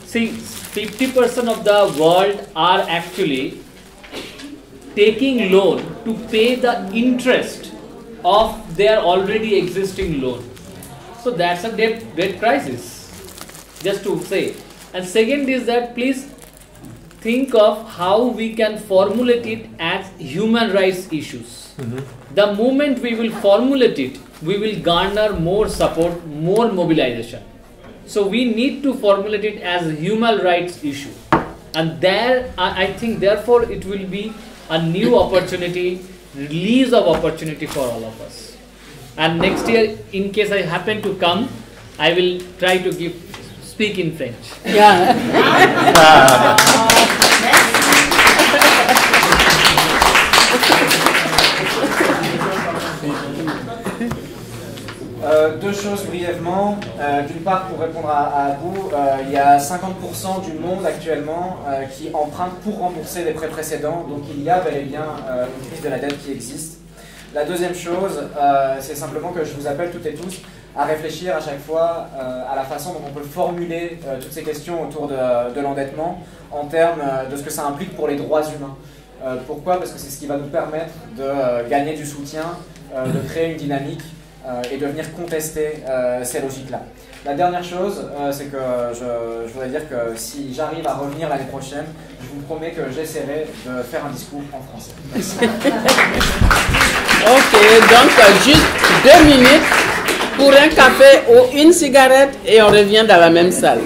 see 50% of the world are actually taking loan to pay the interest of their already existing loan. So that's a debt crisis, just to say. And second is that please think of how we can formulate it as human rights issues. The moment we will formulate it, we will garner more support, more mobilization. So we need to formulate it as a human rights issue. And there, I think therefore it will be a new opportunity, release of opportunity for all of us. And next year, in case I happen to come, I will try to speak in French. Yeah. Deux choses brièvement. D'une part, pour répondre à Abou, il y a 50% du monde actuellement qui emprunte pour rembourser les prêts précédents. Donc il y a bel et bien une crise de la dette qui existe. La deuxième chose, c'est simplement que je vous appelle toutes et tous à réfléchir à chaque fois à la façon dont on peut formuler toutes ces questions autour de l'endettement en termes de ce que ça implique pour les droits humains. Pourquoi ? Parce que c'est ce qui va nous permettre de gagner du soutien, de créer une dynamique et de venir contester ces logiques-là. La dernière chose, c'est que je voudrais dire que si j'arrive à revenir l'année prochaine, je vous promets que j'essaierai de faire un discours en français. Merci. Ok, donc juste 2 minutes pour un café ou une cigarette et on revient dans la même salle.